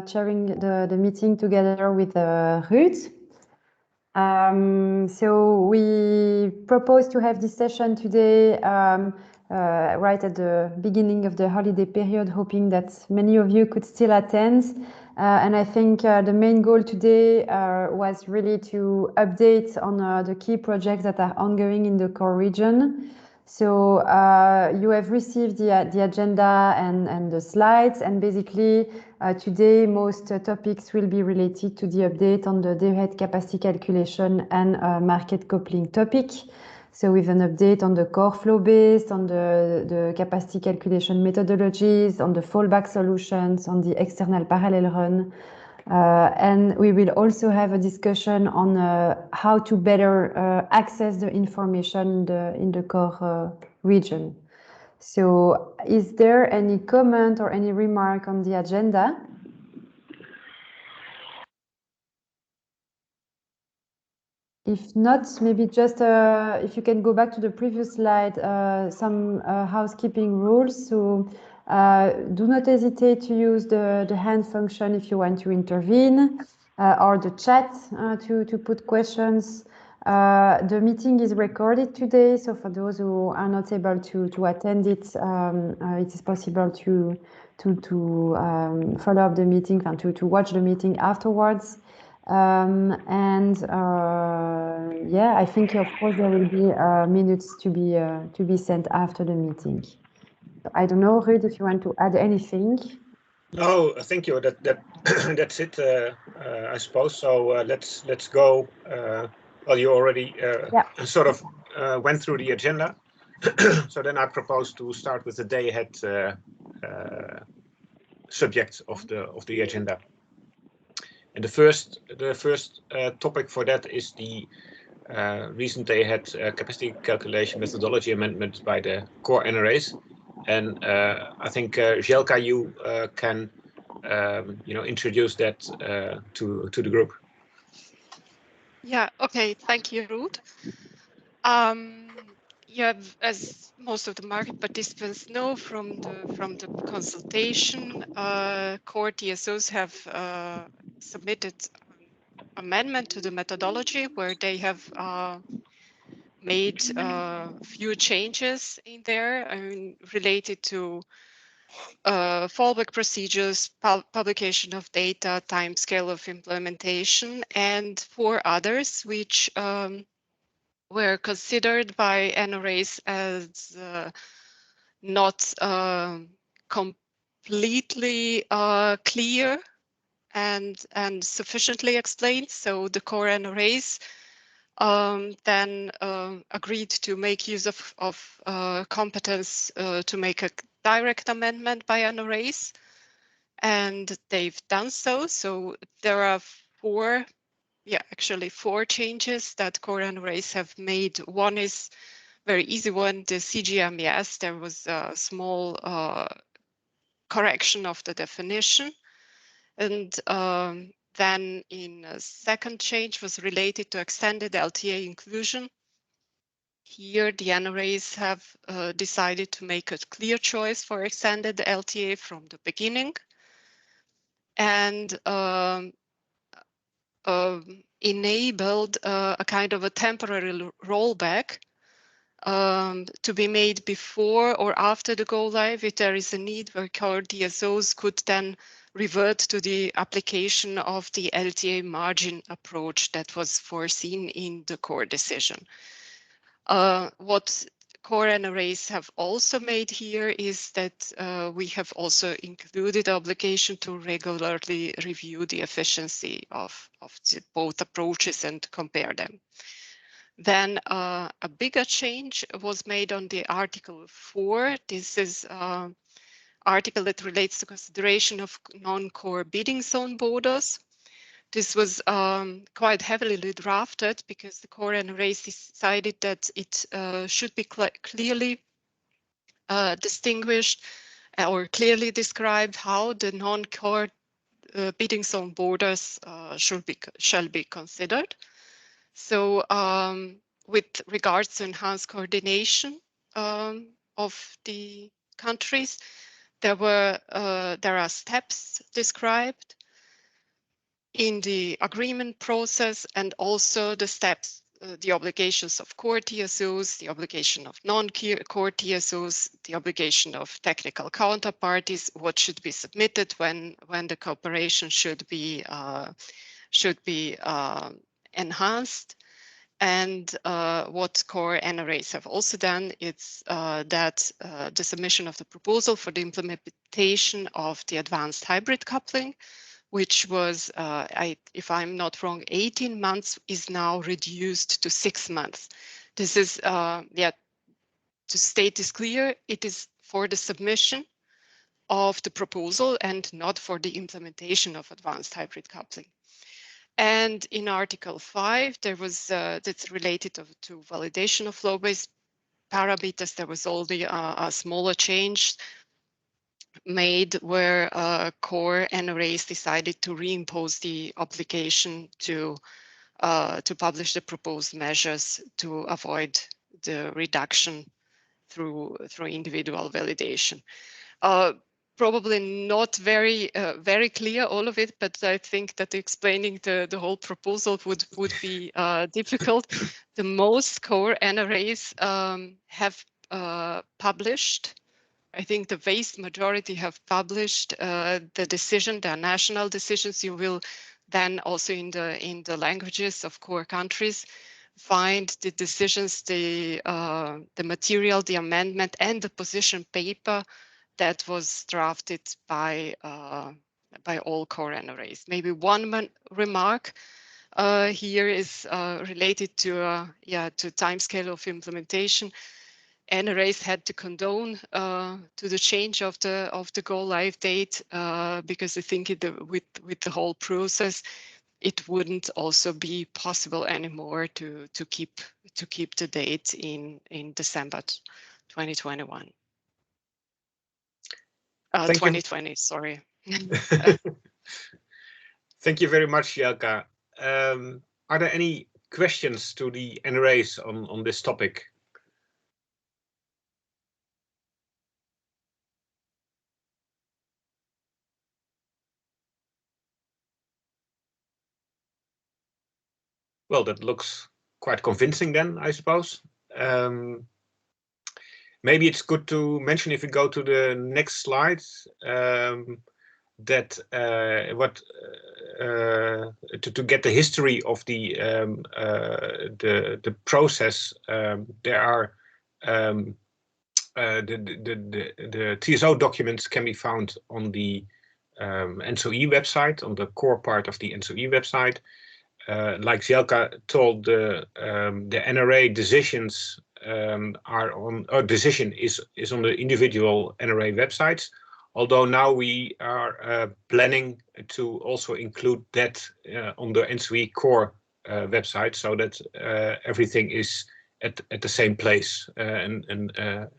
chairing the meeting together with Ruud. So we propose to have this session today right at the beginning of the holiday period, hoping that many of you could still attend. And I think the main goal today was really to update on the key projects that are ongoing in the core region. So you have received the agenda and the slides, and basically today most topics will be related to the update on the day-ahead capacity calculation and market coupling topic. So with an update on the core flow based, on the capacity calculation methodologies, on the fallback solutions, on the external parallel run. And we will also have a discussion on how to better access the information in the core region. So is there any comment or any remark on the agenda? If not, maybe just if you can go back to the previous slide, some housekeeping rules. So do not hesitate to use the hand function if you want to intervene, or the chat to put questions. The meeting is recorded today, so for those who are not able to attend it, it is possible to follow up the meeting and to watch the meeting afterwards. Yeah, I think of course there will be minutes to be sent after the meeting. I don't know, Ruud, if you want to add anything. No, thank you. That's it, I suppose. So let's go. Well, you already sort of went through the agenda. So then I propose to start with the day-ahead subject of the agenda. And the first topic for that is the recent day-ahead capacity calculation methodology amendment by the core NRAs. And I think Jelka, you can introduce that to the group. Yeah. Okay. Thank you, Ruud. Yeah, as most of the market participants know from the consultation, core TSOs have submitted amendment to the methodology where they have made a few changes in there related to fallback procedures, publication of data, time scale of implementation, and 4 others which were considered by NRAs as not completely clear and sufficiently explained. So the core NRAs then agreed to make use of competence to make a direct amendment by NRAs, and they've done so. So there are 4 changes that core NRAs have made. One is very easy one, the CGMES. There was a small correction of the definition. And then in a second change was related to extended LTA inclusion. Here the NRAs have decided to make a clear choice for extended LTA from the beginning, and enabled a kind of a temporary rollback to be made before or after the go live if there is a need, where core DSOs could then revert to the application of the LTA margin approach that was foreseen in the core decision. What core NRAs have also made here is that we have also included the obligation to regularly review the efficiency of both approaches and compare them. Then a bigger change was made on the Article 4. This is an article that relates to consideration of non-core bidding zone borders. This was quite heavily drafted because the core NRAs decided that it should be clearly distinguished or clearly described how the non-core bidding zone borders shall be considered. So with regards to enhanced coordination of the countries, there are steps described in the agreement process, and also the steps, the obligations of core TSOs, the obligation of non-core TSOs, the obligation of technical counterparties, what should be submitted when the cooperation should be enhanced. And what core NRAs have also done, it's that the submission of the proposal for the implementation of the advanced hybrid coupling, which was, if I'm not wrong, 18 months, is now reduced to 6 months. This is, to state this clear, it is for the submission of the proposal and not for the implementation of advanced hybrid coupling. And in Article 5, there was, that's related to validation of flow-based parameters, there was only a smaller change made where core NRAs decided to reimpose the obligation to publish the proposed measures to avoid the reduction through individual validation. Probably not very clear, all of it, but I think that explaining the whole proposal would be difficult. The most core NRAs have published, I think the vast majority have published the decision, their national decisions. You will then also in the languages of core countries find the decisions, the material, the amendment, and the position paper that was drafted by all core NRAs. Maybe one remark here is related to timescale of implementation. NRAs had to condone to the change of the go live date because I think with the whole process, it wouldn't also be possible anymore to keep the date in December 2021. 2020, sorry. Thank you very much, Jelka. Are there any questions to the NRAs on this topic? Well, that looks quite convincing then, I suppose. Maybe it's good to mention, if we go to the next slide, that to get the history of the process, there are the TSO documents can be found on the ENTSO-E website, on the core part of the ENTSO-E website. Like Jelka told, the NRA decisions decision is on the individual NRA websites. Although now we are planning to also include that on the ENTSO-E core website, so that everything is at the same place and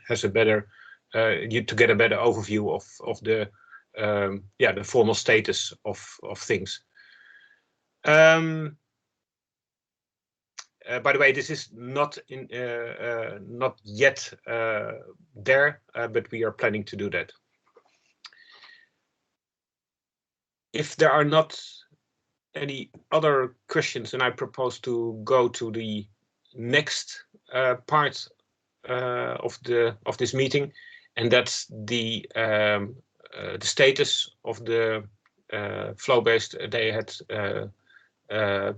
has a better to get a better overview of the the formal status of things. By the way, this is not yet there, but we are planning to do that. If there are not any other questions, then I propose to go to the next part of this meeting, and that's the status of the flow-based day-ahead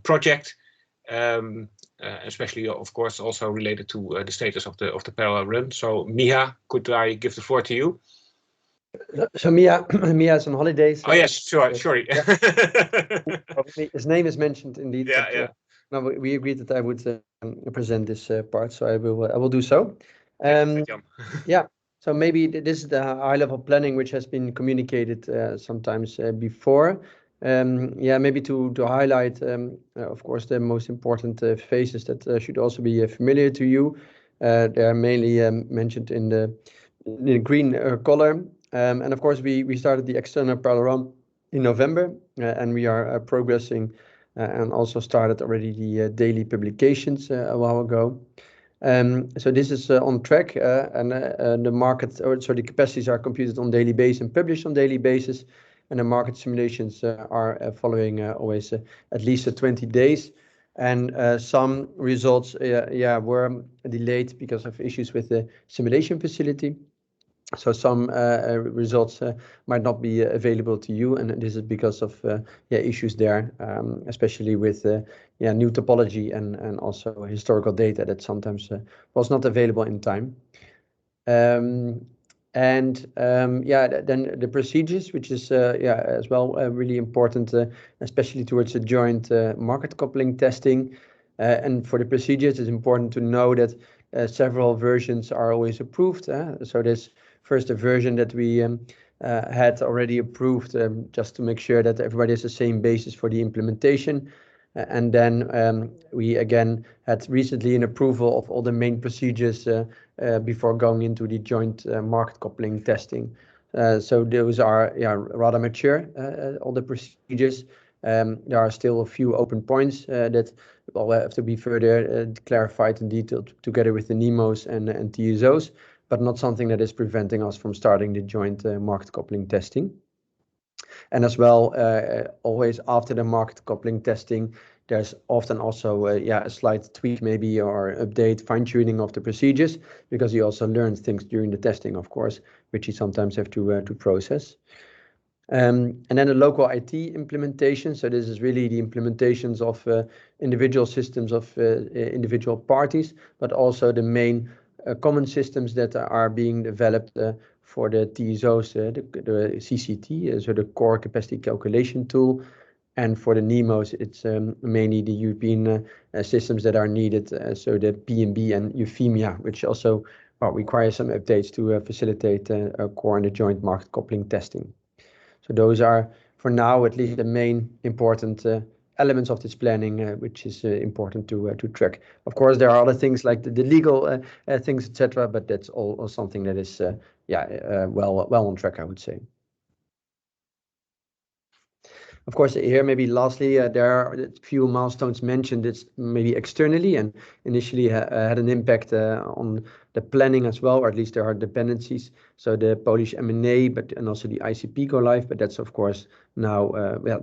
project, especially, of course, also related to the status of the parallel run. So, Miha, could I give the floor to you? So Miha is on holidays. Oh yes, sure, sorry. Yeah. His name is mentioned indeed. Yeah, but, yeah. No, we agreed that I would present this part, so I will do so. Yeah. So maybe this is the high-level planning which has been communicated sometimes before. Maybe to highlight, of course, the most important phases that should also be familiar to you. They are mainly mentioned in the green color. And of course, we started the external parallel run in November, and we are progressing and also started already the daily publications a while ago. So this is on track, and the market, the capacities are computed on daily basis and published on daily basis, and the market simulations are following always at least 20 days. And some results, were delayed because of issues with the simulation facility. So some results might not be available to you, and this is because of issues there, especially with new topology and also historical data that sometimes was not available in time. Then the procedures, which is as well really important, especially towards the joint market coupling testing. And for the procedures, it's important to know that several versions are always approved. So there's first a version that we had already approved, just to make sure that everybody has the same basis for the implementation. And then we again had recently an approval of all the main procedures before going into the joint market coupling testing. So those are rather mature, all the procedures. There are still a few open points that will have to be further clarified and detailed together with the NEMOs and TSOs, but not something that is preventing us from starting the joint market coupling testing. And as well, always after the market coupling testing, there's often also a slight tweak maybe or update, fine-tuning of the procedures, because you also learn things during the testing, of course, which you sometimes have to process. And then the local IT implementation. So this is really the implementations of individual systems of individual parties, but also the main common systems that are being developed for the TSOs, the CCT, so the core capacity calculation tool. And for the NEMOs, it's mainly the European systems that are needed, so the PMB and Euphemia, which also require some updates to facilitate core and the joint market coupling testing. So those are, for now, at least the main important elements of this planning, which is important to track. Of course, there are other things like the legal things, etc., but that's all something that is well on track, I would say. Of course, here maybe lastly, there are a few milestones mentioned. It's maybe externally and initially had an impact on the planning as well, or at least there are dependencies. So the Polish M&A, and also the ICP go live, but that's of course now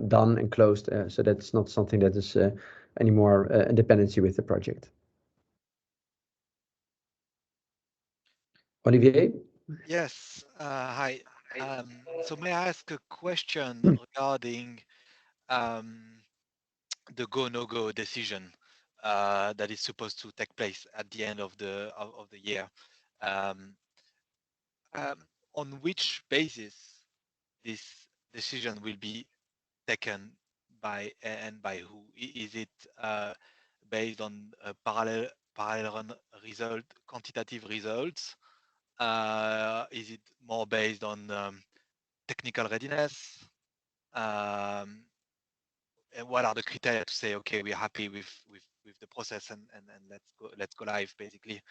done and closed. So that's not something that is anymore a dependency with the project. Olivier? Yes. Hi. So may I ask a question regarding the go/no-go decision that is supposed to take place at the end of the year? On which basis this decision will be taken by and by who? Is it based on parallel run result, quantitative results? Is it more based on technical readiness? And what are the criteria to say, okay, we're happy with the process and let's go live, basically?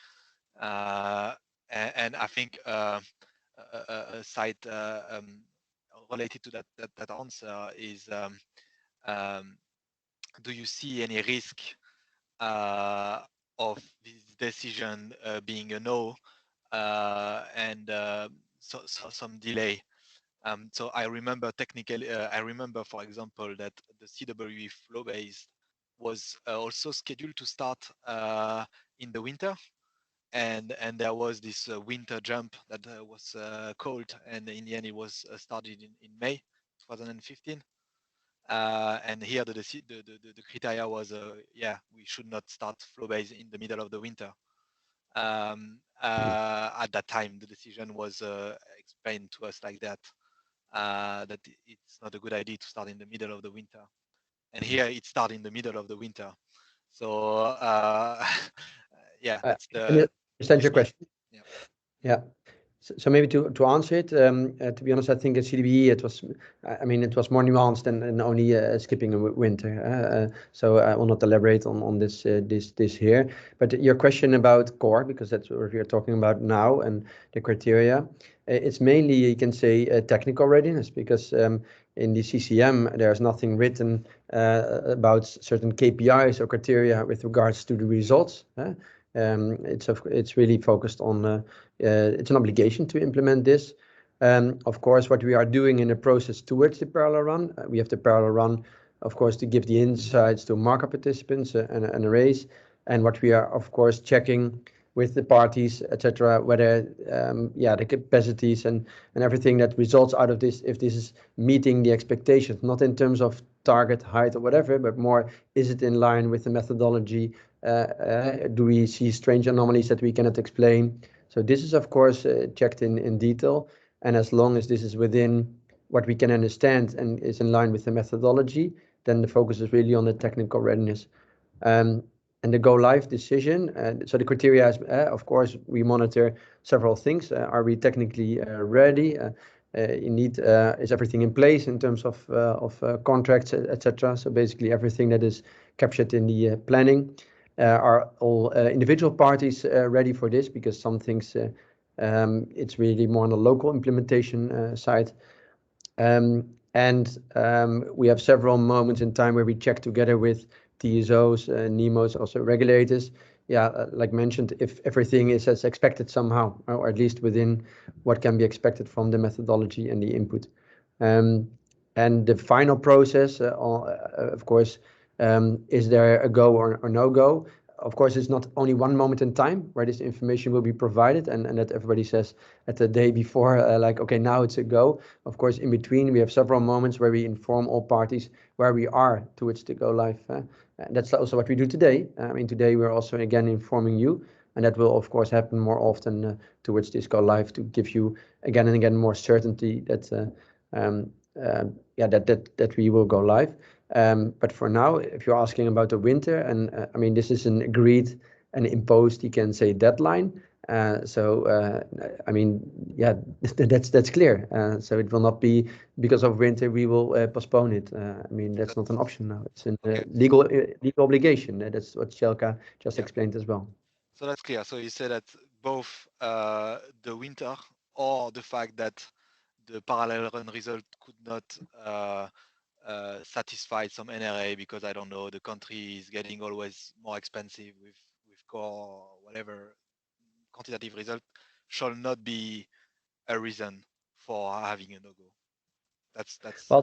And I think a side related to that answer is, do you see any risk of this decision being a no and so some delay? So I remember for example, that the CWE flow-based was also scheduled to start in the winter, and there was this winter jump that was called, and in the end it was started in May 2015. And here the criteria was we should not start flow-based in the middle of the winter. At that time, the decision was explained to us like that. That it's not a good idea to start in the middle of the winter, and here it started in the middle of the winter. So that's the. Understand your question. Yeah. So maybe to answer it, to be honest, I think at CWE it was more nuanced than only skipping a winter. So I will not elaborate on this here. But your question about core, because that's what we're talking about now, and the criteria, it's mainly, you can say, technical readiness, because in the CCM there's nothing written about certain KPIs or criteria with regards to the results. It's really focused on it's an obligation to implement this. Of course, what we are doing in the process towards the parallel run, we have the parallel run, of course, to give the insights to market participants and arrays, and what we are, of course, checking with the parties, etc., whether the capacities and everything that results out of this, if this is meeting the expectations, not in terms of target height or whatever, but more, is it in line with the methodology? Do we see strange anomalies that we cannot explain? So this is, of course, checked in detail. And as long as this is within what we can understand and is in line with the methodology, then the focus is really on the technical readiness. And the go live decision. So the criteria is, of course, we monitor several things. Are we technically ready? Is everything in place in terms of contracts, etc.? So basically everything that is captured in the planning. Are all individual parties ready for this? Because some things it's really more on the local implementation side. We have several moments in time where we check together with TSOs, NEMOs, also regulators. Like mentioned, if everything is as expected somehow, or at least within what can be expected from the methodology and the input. And the final process, of course, is there a go or no go? Of course, it's not only one moment in time where this information will be provided and that everybody says at the day before, like, okay, now it's a go. Of course, in between, we have several moments where we inform all parties where we are towards the go live. That's also what we do today. I mean, today we're also again informing you, and that will, of course, happen more often towards this go live to give you again and again more certainty that that we will go live. But for now, if you're asking about the winter, and I mean, this is an agreed and imposed, you can say, deadline. I mean, that's clear. So it will not be because of winter we will postpone it. I mean, that's not an option now. It's a legal obligation. That's what Sjelka just explained as well. So that's clear. So you said that both the winter or the fact that the parallel run result could not satisfy some NRA because, I don't know, the country is getting always more expensive with core or whatever quantitative result shall not be a reason for having a no-go. That's well,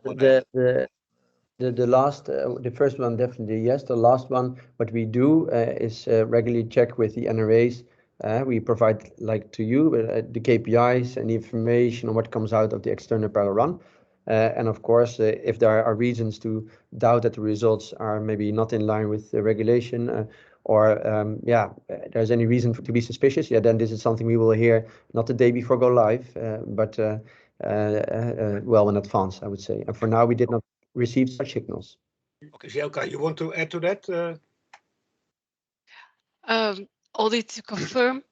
the first one definitely yes. The last one, what we do is regularly check with the NRAs. We provide to you the KPIs and the information on what comes out of the external parallel run. And of course, if there are reasons to doubt that the results are maybe not in line with the regulation, or there's any reason to be suspicious, then this is something we will hear not the day before go live, but well in advance, I would say. And for now, we did not receive such signals. Okay, Sjelka, you want to add to that? Only to confirm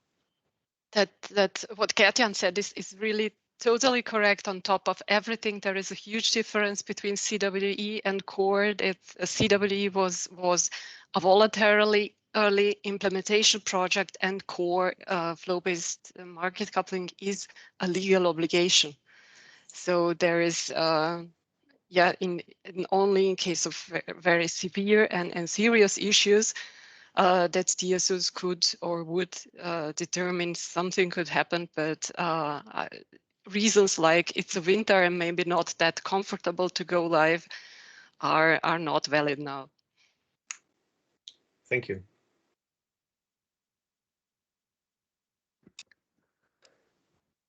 that what Gert-Jan said is really totally correct. On top of everything, there is a huge difference between CWE and core. CWE was a voluntarily early implementation project, and core flow-based market coupling is a legal obligation. So there is, only in case of very severe and serious issues, that TSOs could or would determine something could happen, but reasons like it's a winter and maybe not that comfortable to go live are not valid now. Thank you.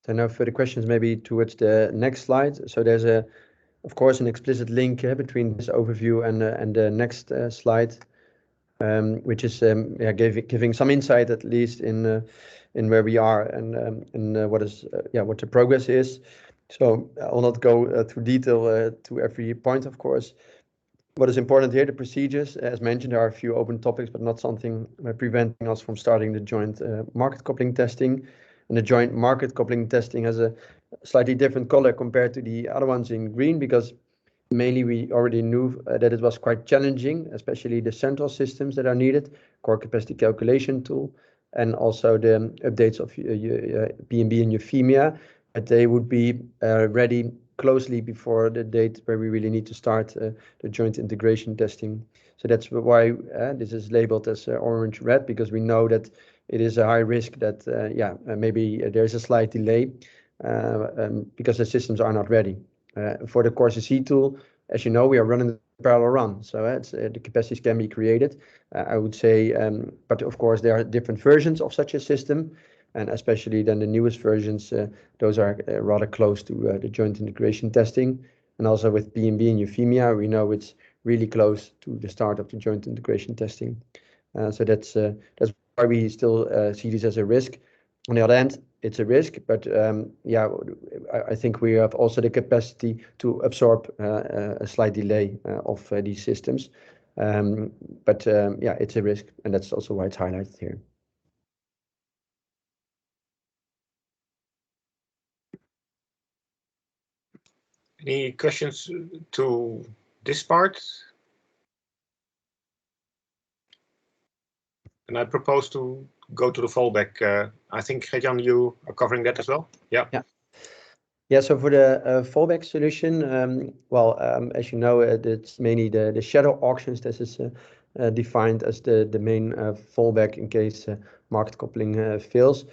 So now further questions maybe towards the next slide. So there's of course, an explicit link between this overview and the next slide, which is giving some insight at least in where we are and what the progress is. So I will not go through detail to every point, of course. What is important here, the procedures, as mentioned, there are a few open topics, but not something preventing us from starting the joint market coupling testing. And the joint market coupling testing has a slightly different color compared to the other ones in green, because mainly we already knew that it was quite challenging, especially the central systems that are needed, core capacity calculation tool, and also the updates of PMB and Euphemia, that they would be ready closely before the date where we really need to start the joint integration testing. So that's why this is labeled as orange-red, because we know that it is a high risk that maybe there's a slight delay because the systems are not ready. For the Course C tool, as you know, we are running the parallel run, so the capacities can be created. I would say, but of course there are different versions of such a system, and especially then the newest versions, those are rather close to the joint integration testing. And also with PMB and Euphemia, we know it's really close to the start of the joint integration testing. So that's why we still see this as a risk. On the other hand, it's a risk, but I think we have also the capacity to absorb a slight delay of these systems. It's a risk, and that's also why it's highlighted here. Any questions to this part? And I propose to go to the fallback. I think, Gert-Jan, you are covering that as well? Yeah. Yeah, so for the fallback solution, as you know, it's mainly the shadow auctions that is defined as the main fallback in case market coupling fails.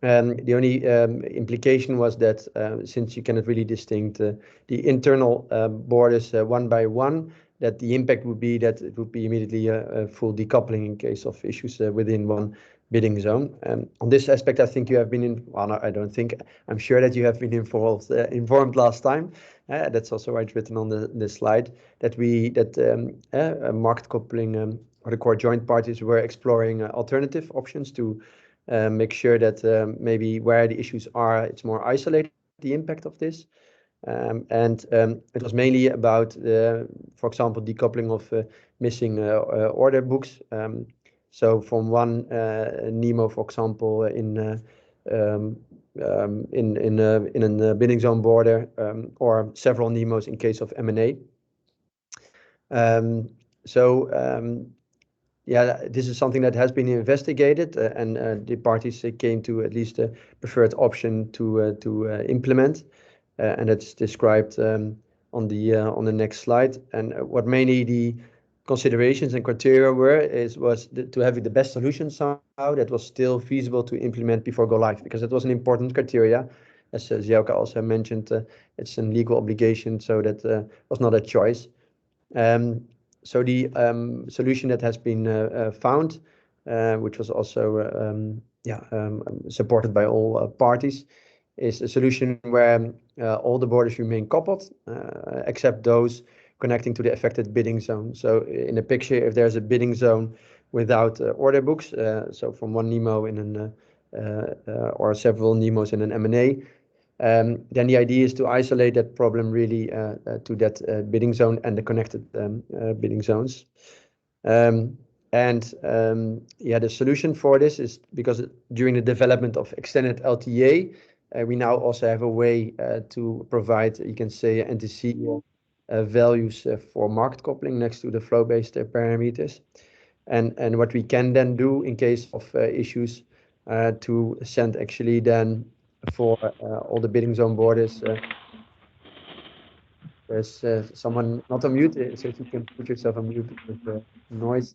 The only implication was that since you cannot really distinct the internal borders one by one, that the impact would be that it would be immediately a full decoupling in case of issues within one bidding zone. On this aspect, I think you have been I don't think, I'm sure that you have been informed last time. That's also why it's written on the slide that market coupling or the core joint parties were exploring alternative options to make sure that maybe where the issues are, it's more isolated, the impact of this. It was mainly about, for example, decoupling of missing order books. So from one NEMO, for example, in a bidding zone border, or several NEMOs in case of M&A. This is something that has been investigated, and the parties came to at least a preferred option to implement, and it's described on the next slide. And what mainly the considerations and criteria was to have the best solution somehow that was still feasible to implement before go live, because it was an important criteria. As Jelka also mentioned, it's a legal obligation, so that was not a choice. So the solution that has been found, which was also supported by all parties, is a solution where all the borders remain coupled, except those connecting to the affected bidding zone. So in a picture, if there's a bidding zone without order books, so from one NEMO in an or several NEMOs in an M&A, then the idea is to isolate that problem really to that bidding zone and the connected bidding zones. The solution for this is because during the development of extended LTA, we now also have a way to provide, you can say, ENTSO-E values for market coupling next to the flow-based parameters. And what we can then do in case of issues to send actually then for all the bidding zone borders. There's someone not on mute, so if you can put yourself on mute with the noise.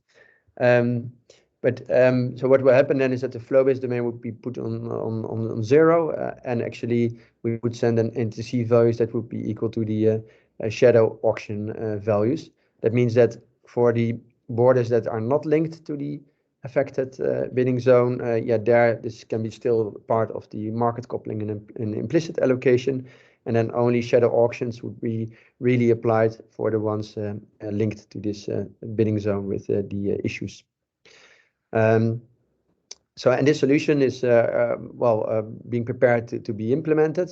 So what will happen then is that the flow-based domain would be put on 0, and actually we would send an ENTSO-E values that would be equal to the shadow auction values. That means that for the borders that are not linked to the affected bidding zone, this can be still part of the market coupling and an implicit allocation, and then only shadow auctions would be really applied for the ones linked to this bidding zone with the issues. And this solution is being prepared to be implemented.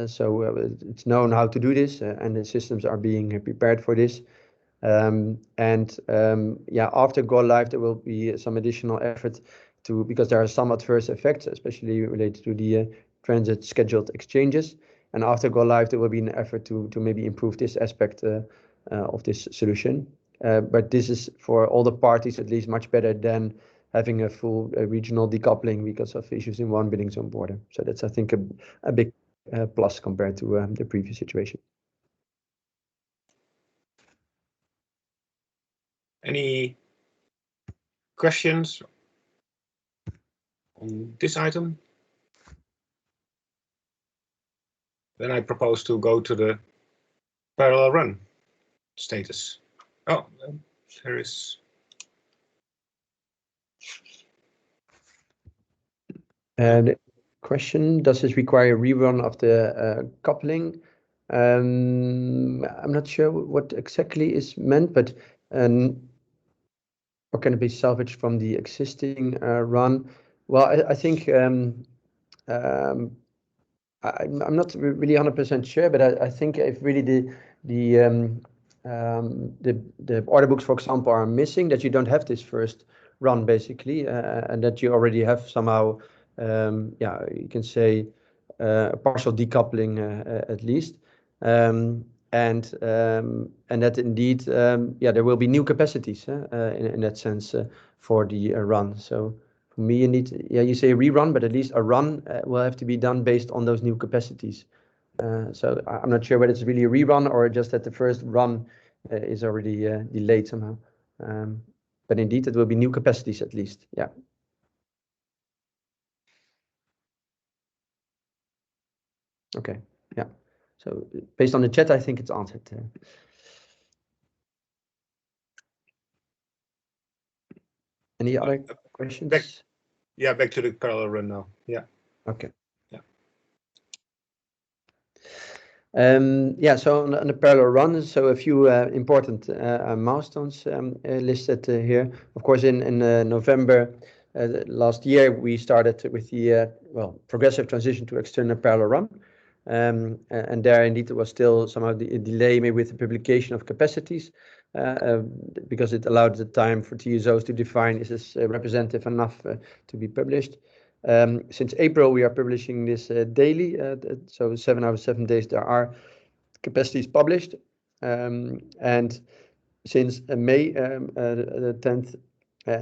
So it's known how to do this, and the systems are being prepared for this. After go live, there will be some additional effort because there are some adverse effects, especially related to the transit scheduled exchanges. And after go live, there will be an effort to maybe improve this aspect of this solution. But this is for all the parties at least much better than having a full regional decoupling because of issues in one bidding zone border. So that's, I think, a big plus compared to the previous situation. Any questions? on this item? Then I propose to go to the parallel run status. Oh, there is. And question, does this require a rerun of the coupling? I'm not sure what exactly is meant, but or can it be salvaged from the existing run? Well, I think I'm not really 100% sure, but I think if really the order books, for example, are missing, that you don't have this first run basically, and that you already have somehow, yeah, you can say a partial decoupling at least, and that indeed, yeah, there will be new capacities in that sense for the run. So for me, you need, yeah, you say rerun, but at least a run will have to be done based on those new capacities. So I'm not sure whether it's really a rerun or just that the first run is already delayed somehow. But indeed, it will be new capacities at least. Yeah. Okay. Yeah. So based on the chat, I think it's answered. Any other questions? Back to the parallel run now. Yeah. Okay. Yeah. Yeah, so on the parallel run, so a few important milestones listed here. Of course, in November last year, we started with the progressive transition to external parallel run. And there indeed there was still somehow a delay maybe with the publication of capacities because it allowed the time for TSOs to define is this representative enough to be published. Since April, we are publishing this daily, so 7 out of 7 days there are capacities published. And since May the 10th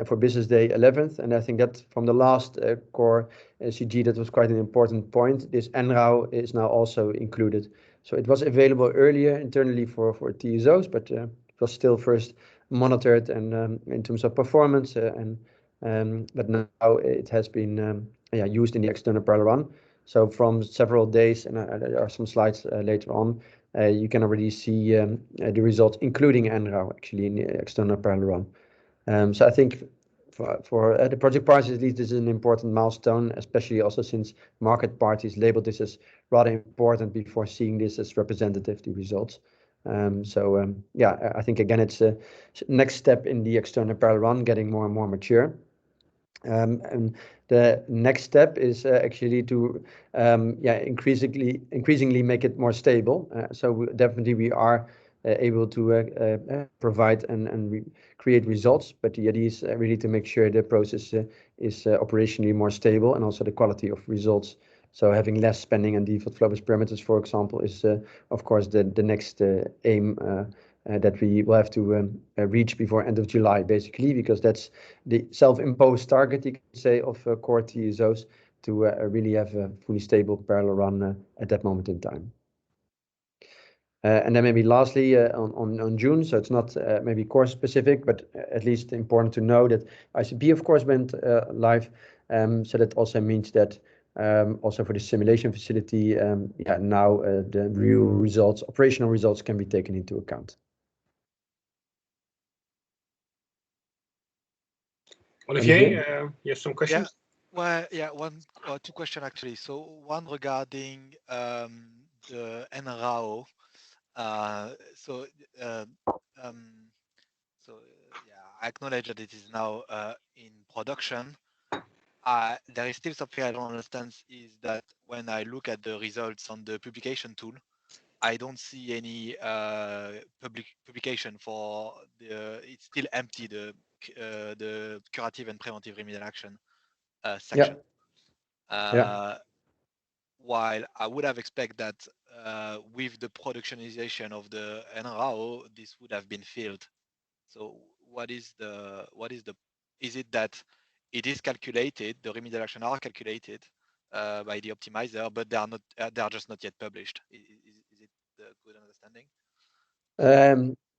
for Business Day 11th, and I think that from the last core CG, that was quite an important point. This NRAW is now also included. So it was available earlier internally for TSOs, but it was still first monitored and in terms of performance, but now it has been used in the external parallel run. So from several days, and there are some slides later on, you can already see the results, including NRAW actually in the external parallel run. So I think for the project parties, at least this is an important milestone, especially also since market parties labeled this as rather important before seeing this as representative, the results. Yeah, I think again, it's a next step in the external parallel run, getting more and more mature. And the next step is actually to increasingly make it more stable. So definitely we are able to provide and create results, but the idea is really to make sure the process is operationally more stable and also the quality of results. So having less spending and default flow-based parameters, for example, is of course the next aim that we will have to reach before end of July, basically, because that's the self-imposed target, you can say, of core TSOs to really have a fully stable parallel run at that moment in time. And then maybe lastly on June, so it's not maybe course specific, but at least important to know that ICP of course went live. So that also means that also for the simulation facility, now the real results, operational results can be taken into account. Olivier, you have some questions? Yeah. Well, yeah, one or two questions actually. So one regarding the NRAO. I acknowledge that it is now in production. There is still something I don't understand, is that when I look at the results on the publication tool, I don't see any publication for the. It's still empty, the curative and preventive remedial action section. While I would have expected that with the productionization of the NRAO, this would have been filled. So is it that it is calculated, the remedial action are calculated by the optimizer, but they are just not yet published? Is it the good understanding?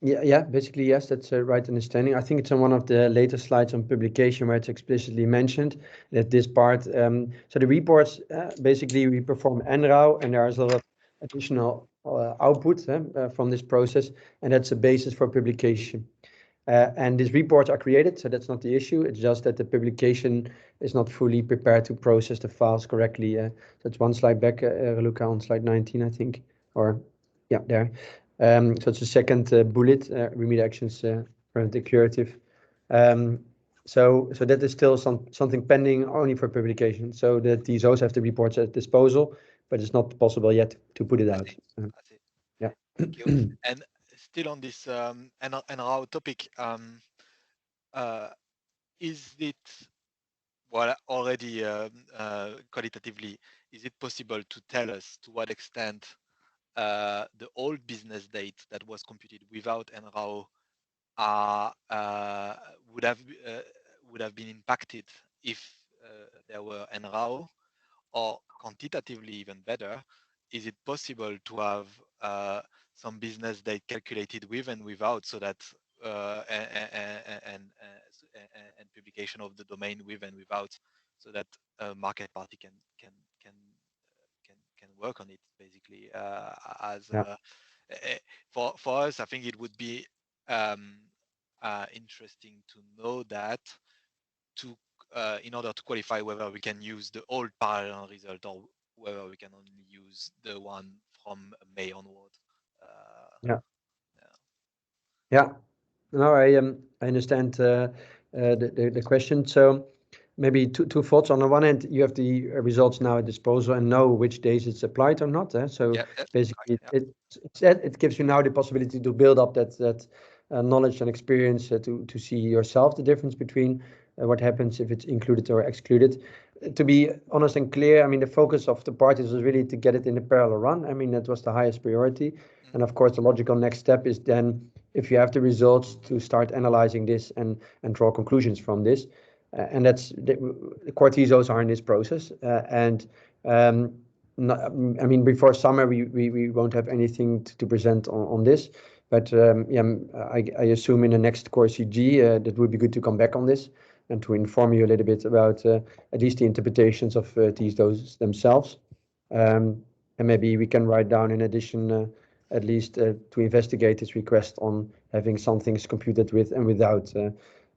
Yeah, basically, yes, that's a right understanding. I think it's on one of the later slides on publication where it's explicitly mentioned that this part, so the reports, basically we perform NRAW and there's a lot of additional output from this process, and that's a basis for publication. And these reports are created, so that's not the issue. It's just that the publication is not fully prepared to process the files correctly. That's one slide back, Luca, on slide 19, I think, or yeah, there. So it's the second bullet, remedial actions, preventive curative. So that is still something pending only for publication. So the TSOs have the reports at disposal, but it's not possible yet to put it out. I see. Yeah. Thank you. And still on this NRAW topic, is it already qualitatively, is it possible to tell us to what extent the old business date that was computed without NRAW would have been impacted if there were NRAW, or quantitatively even better, is it possible to have some business date calculated with and without, so that and publication of the domain with and without, so that a market party can work on it basically as for us. I think it would be interesting to know that to in order to qualify whether we can use the old parallel result or whether we can only use the one from May onward. Yeah. No, I understand the question. So maybe two thoughts. On the one hand, you have the results now at disposal and know which days it's applied or not. So basically, it gives you now the possibility to build up that knowledge and experience to see yourself the difference between what happens if it's included or excluded. To be honest and clear, I mean, the focus of the parties was really to get it in a parallel run. I mean, that was the highest priority. And of course, the logical next step is then, if you have the results, to start analyzing this and draw conclusions from this. And that's the core TSOs are in this process. I mean, before summer, we won't have anything to present on this. But I assume in the next core CG, that would be good to come back on this and to inform you a little bit about at least the interpretations of TSOs themselves. And maybe we can write down in addition at least to investigate this request on having some things computed with and without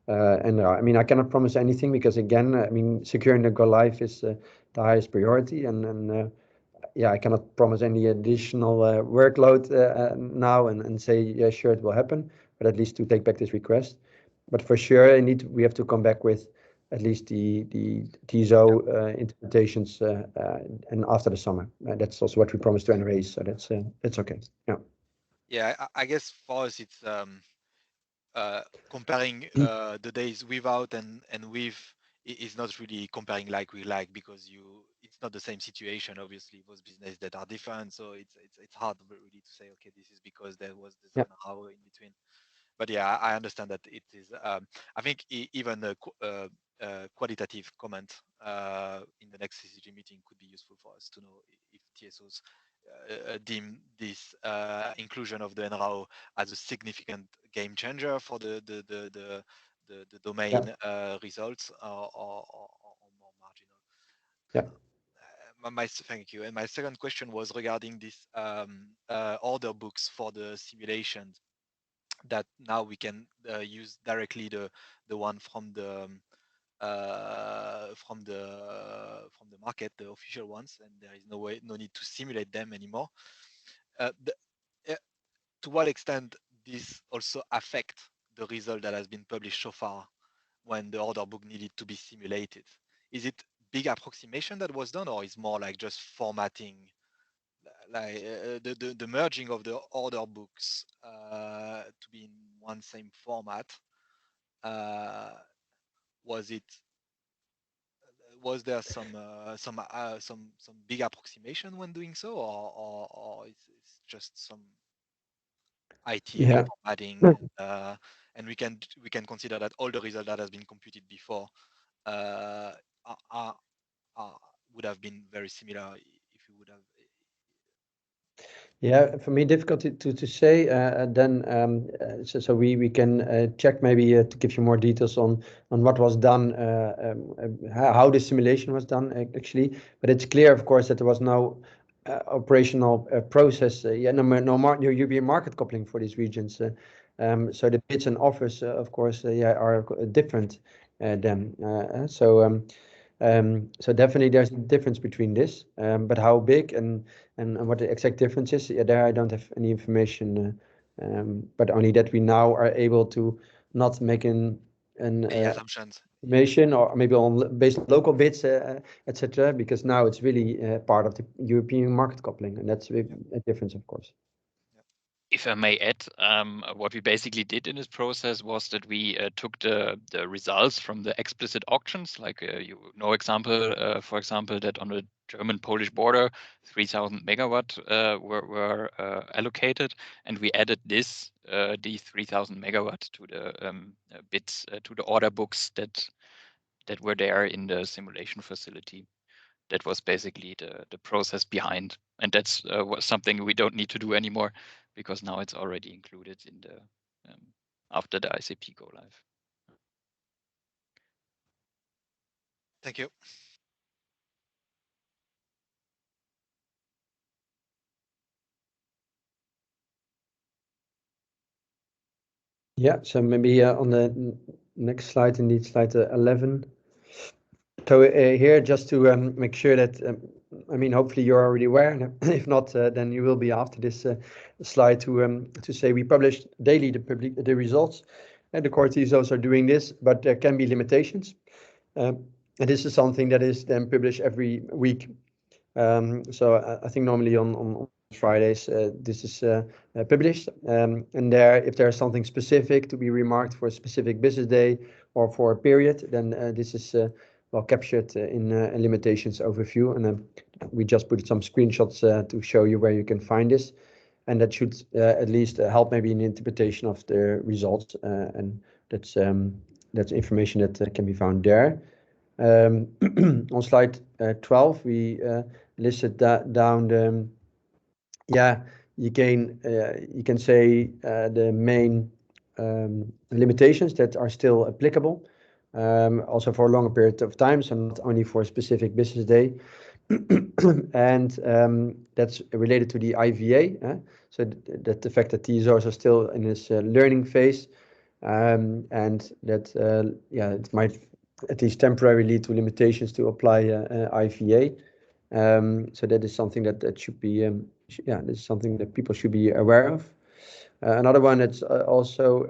NRAW. I mean, I cannot promise anything because, again, I mean, securing the go live is the highest priority, and yeah, I cannot promise any additional workload now and say, yeah, sure, it will happen, but at least to take back this request. But for sure, we have to come back with at least the TSO interpretations and after the summer. That's also what we promised to NRAs, so that's okay. Yeah, I guess for us it's comparing the days without and with is not really comparing like we like, because it's not the same situation. Obviously, those business that are different, so it's hard really to say, okay, this is because there was this hour in between. But yeah, I understand that it is. I think even a qualitative comment in the next CCG meeting could be useful for us to know if TSOs deem this inclusion of the NRAW as a significant game changer for the domain results or more marginal. Thank you. And my second question was regarding this order books for the simulations, that now we can use directly the one from the market, the official ones, and there is no need to simulate them anymore. To what extent this also affect the result that has been published so far when the order book needed to be simulated? Is it big approximation that was done, or is more like just formatting, like the merging of the order books to be in one same format? Was there some big approximation when doing so, or it's just some IT formatting, and we can consider that all the results that has been computed before would have been very similar if you would have. Yeah, for me, difficult to say. Then so we can check maybe to give you more details on what was done, how the simulation was done actually. But it's clear, of course, that there was no operational process. No European market coupling for these regions. So the bids and offers, of course, are different then. So definitely there's a difference between this, but how big and what the exact difference is, there I don't have any information, but only that we now are able to not make an assumptions. estimation or maybe based on local bids, etc. Because now it's really part of the European market coupling, and that's a difference, of course. If I may add, what we basically did in this process was that we took the results from the explicit auctions, like example, for example, that on the German-Polish border, 3,000 megawatt were allocated, and we added these 3,000 megawatt to the bids, to the order books that were there in the simulation facility. That was basically the process behind, and that's was something we don't need to do anymore, because now it's already included in the after the ICP go live. Thank you. Yeah, so maybe on the next slide, indeed, slide 11. So here, just to make sure that, I mean, hopefully you're already aware. If not, then you will be after this slide to say we publish daily the results, and the core TSOs are doing this, but there can be limitations. And this is something that is then published every week. So I think normally on Fridays this is published, and there, if there's something specific to be remarked for a specific business day or for a period, then this is well captured in a limitations overview, and we just put some screenshots to show you where you can find this, and that should at least help maybe in the interpretation of the results, and that's information that can be found there. On slide 12, we listed down the, you can say the main limitations that are still applicable, also for a longer period of time, so not only for a specific business day. And that's related to the IVA, so that the fact that TSOs are still in this learning phase, and that it might at least temporarily lead to limitations to apply IVA. So that is something that should be, this is something that people should be aware of. Another one that's also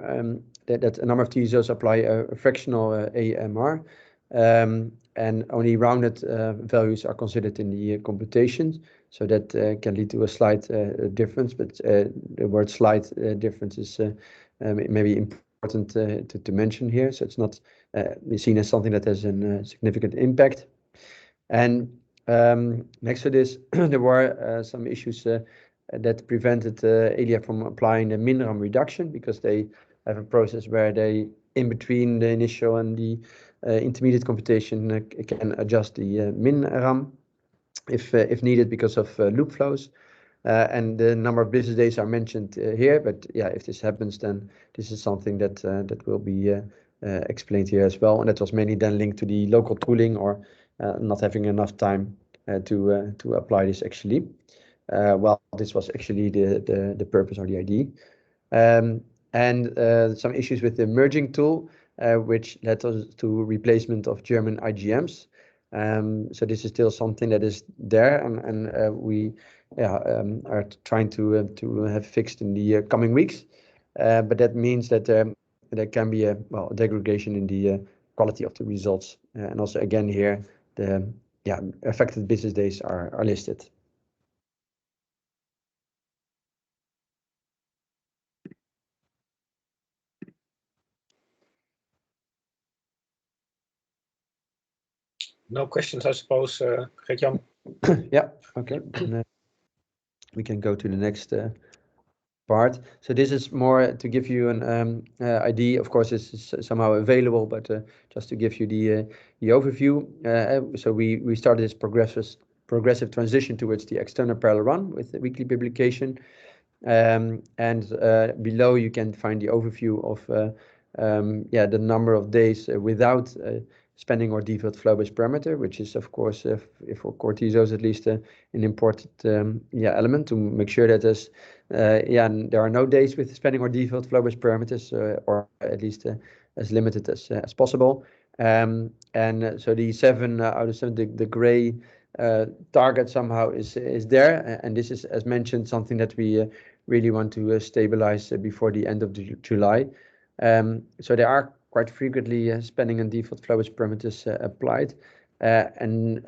that a number of TSOs apply a fractional AMR, and only rounded values are considered in the computations. So that can lead to a slight difference, but the word slight difference is maybe important to mention here. So it's not seen as something that has a significant impact. And next to this, there were some issues that prevented Elia from applying the minram reduction, because they have a process where they, in between the initial and the intermediate computation, can adjust the minram if needed because of loop flows. And the number of business days are mentioned here, but if this happens, then this is something that will be explained here as well, and that was mainly then linked to the local tooling or not having enough time to apply this actually. Well, this was actually the purpose or the idea. And some issues with the merging tool, which led us to replacement of German IGMs. So this is still something that is there, and we are trying to have fixed in the coming weeks. But that means that there can be a degradation in the quality of the results, and also again here the affected business days are listed. No questions, I suppose, Gert-Jan? Yeah, okay. And, we can go to the next part. So this is more to give you an idea. Of course, this is somehow available, but just to give you the overview. So we started this progressive transition towards the external parallel run with the weekly publication. And below you can find the overview of the number of days without spanning or default flow-based parameter, which is of course for core TSOs at least an important element to make sure that there are no days with spanning or default flow-based parameters, or at least as limited as possible. So the 7 out of 7, the gray target somehow is there, and this is, as mentioned, something that we really want to stabilize before the end of July. So there are quite frequently spanning and default flow-based parameters applied, and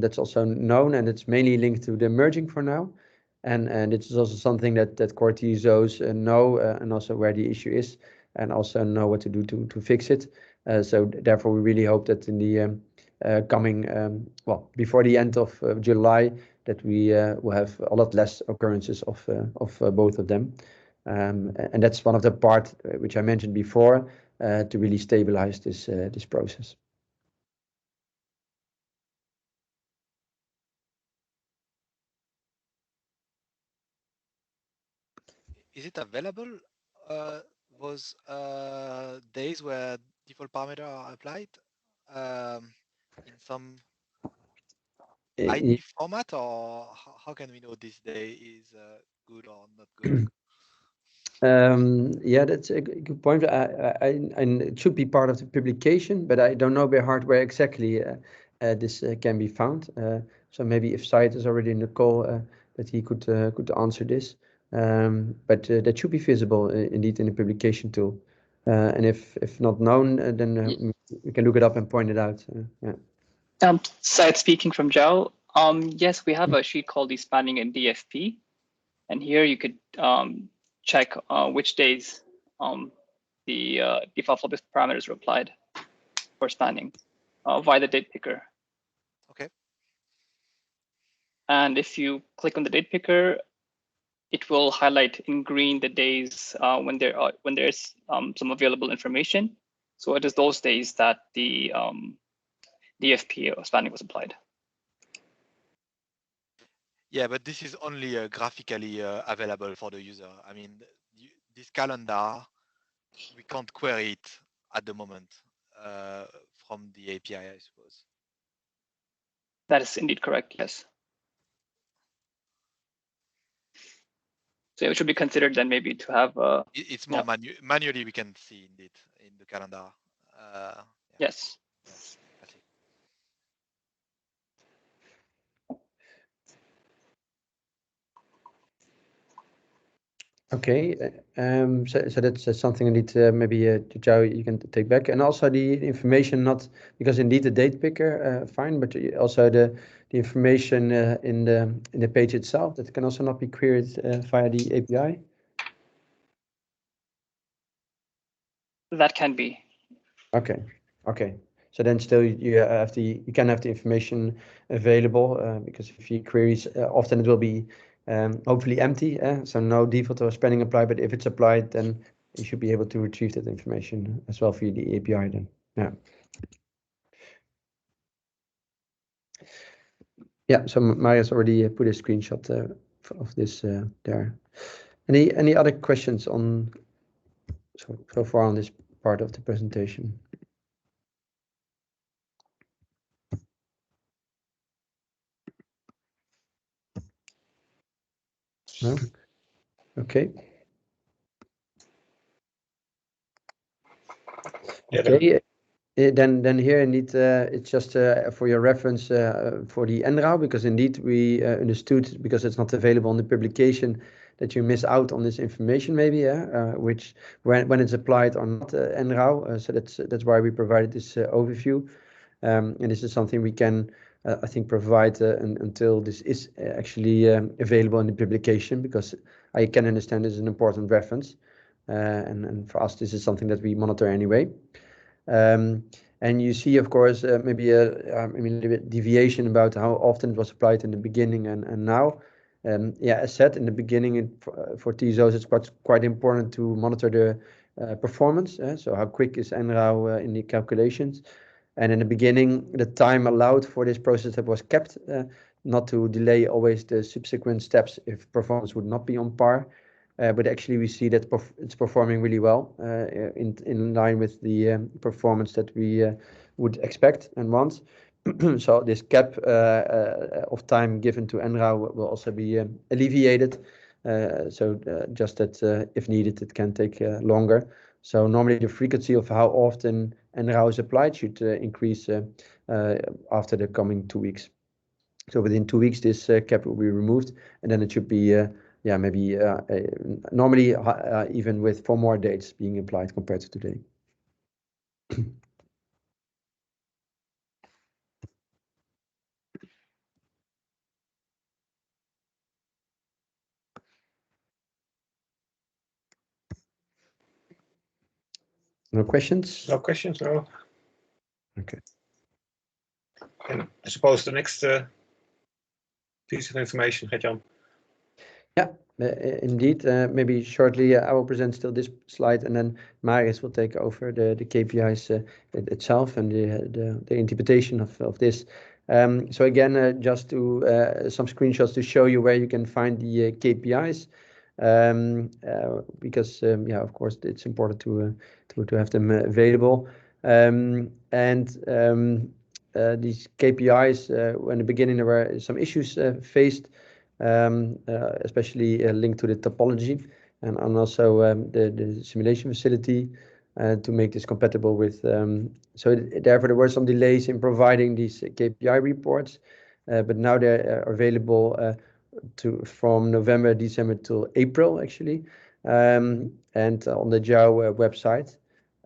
that's also known, and it's mainly linked to the merging for now, and it is also something that core TSOs know, and also where the issue is, and also know what to do to fix it. So therefore we really hope that in the coming before the end of July, that we will have a lot less occurrences of both of them, and that's one of the part which I mentioned before, to really stabilize this process. Is it available those days where default parameter are applied in some ID format, or how can we know this day is good or not good? That's a good point. And it should be part of the publication, but I don't know by heart where exactly this can be found. So maybe if Syed is already in the call, that he could answer this. But that should be visible indeed in the publication tool. And if not known, then we can look it up and point it out. Syed speaking from Zhao. Yes, we have a sheet called the spanning in DFP, and here you could check which days the default flow-based parameters were applied for spanning via the date picker. Okay. And if you click on the date picker, it will highlight in green the days when there's some available information. So it is those days that the DFP or spanning was applied. Yeah, but this is only graphically available for the user. I mean, this calendar, we can't query it at the moment from the API, I suppose. That is indeed correct, yes. So it should be considered then maybe to have it's more manually we can see indeed in the calendar. Yes. I see. Okay, so that's something I need maybe Zhao, you can take back, and also the information, not because indeed the date picker fine, but also the information in the page itself, that can also not be queried via the API. That can be. Okay. So then still you can have the information available, because if you queries, often it will be hopefully empty, so no default or spanning applied, but if it's applied, then you should be able to retrieve that information as well via the API then. Yeah, so Marius already put a screenshot of this there. Any other questions on so far on this part of the presentation? No? Okay. Okay. Then here indeed it's just for your reference for the NRAW, because indeed we understood, because it's not available in the publication, that you miss out on this information maybe, which when it's applied or not NRAW. So that's why we provided this overview, and this is something we can I think provide until this is actually available in the publication, because I can understand this is an important reference, and for us this is something that we monitor anyway. And you see, of course, maybe a little bit deviation about how often it was applied in the beginning and now. As said in the beginning, for TSOs, it's quite important to monitor the performance. So how quick is NRAW in the calculations? And in the beginning, the time allowed for this process that was kept not to delay always the subsequent steps if performance would not be on par. But actually we see that it's performing really well in line with the performance that we would expect and want. So this cap of time given to NRAU will also be alleviated. Just that if needed, it can take longer. So normally the frequency of how often NRAU is applied should increase after the coming 2 weeks. So within 2 weeks, this cap will be removed, and then it should be maybe normally even with 4 more dates being applied compared to today. No questions? No questions, no. Okay. And I suppose the next piece of information, Gert-Jan. Yeah, indeed. Maybe shortly, I will present still this slide, and then Marius will take over the KPIs itself and the interpretation of this. So again, just to some screenshots to show you where you can find the KPIs, because yeah, of course, it's important to have them available. These KPIs, in the beginning, there were some issues faced. Especially linked to the topology and also the simulation facility to make this compatible with. So therefore, there were some delays in providing these KPI reports, but now they're available from November, December till April, actually, and on the JAO website.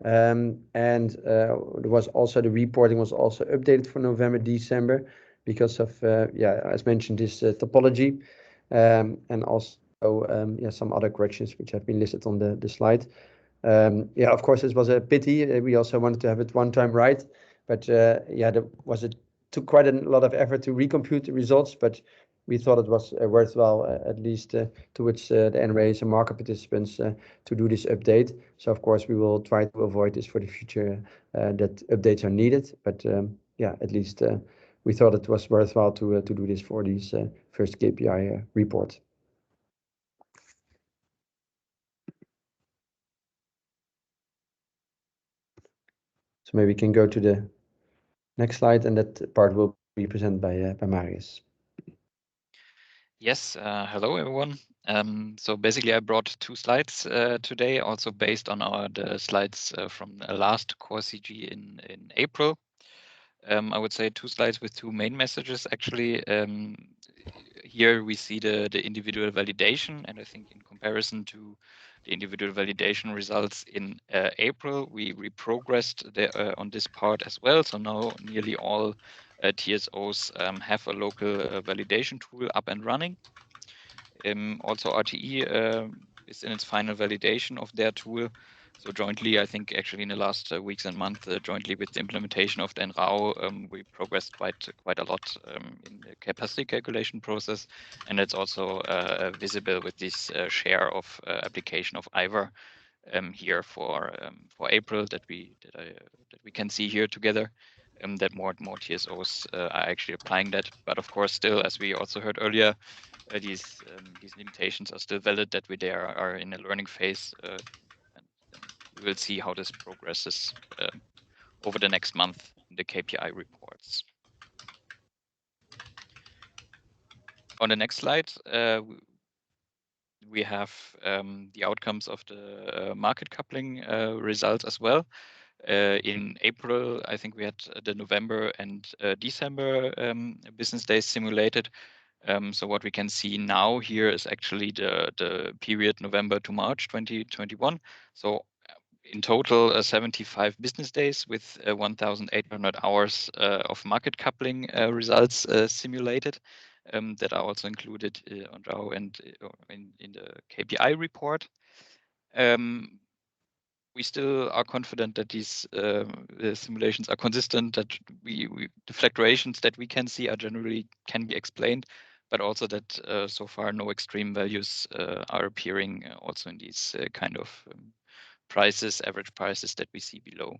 There was also the reporting was also updated for November, December, because of as mentioned, this topology, and also some other corrections which have been listed on the slide. Of course, this was a pity. We also wanted to have it one time right, but took quite a lot of effort to recompute the results, but we thought it was worthwhile, at least towards the NRAs and market participants, to do this update. So of course we will try to avoid this for the future, that updates are needed. But at least we thought it was worthwhile to do this for these first KPI reports. So maybe we can go to the next slide, and that part will be presented by Marius. Yes, hello everyone. So basically I brought 2 slides today, also based on the slides from the last Core CG in April. I would say 2 slides with 2 main messages. Actually, here we see the individual validation, and I think in comparison to the individual validation results in April, we progressed on this part as well. So now nearly all TSOs have a local validation tool up and running. Also RTE is in its final validation of their tool. So jointly, I think actually in the last weeks and months, jointly with the implementation of the NRAU, we progressed quite a lot in the capacity calculation process, and it's also visible with this share of application of IVAR here for April that we can see here together. That more and more TSOs are actually applying that, but of course, still, as we also heard earlier, these limitations are still valid, that we are in a learning phase, and we will see how this progresses over the next month in the KPI reports. On the next slide, we have the outcomes of the market coupling results as well. In April, I think we had the November and December business days simulated. So what we can see now here is actually the period November to March 2021. So in total, 75 business days with 1,800 hours of market coupling results simulated that are also included on JAO and in the KPI report. We still are confident that these simulations are consistent, that the fluctuations that we can see are generally can be explained, but also that so far no extreme values are appearing also in these kind of prices, average prices that we see below.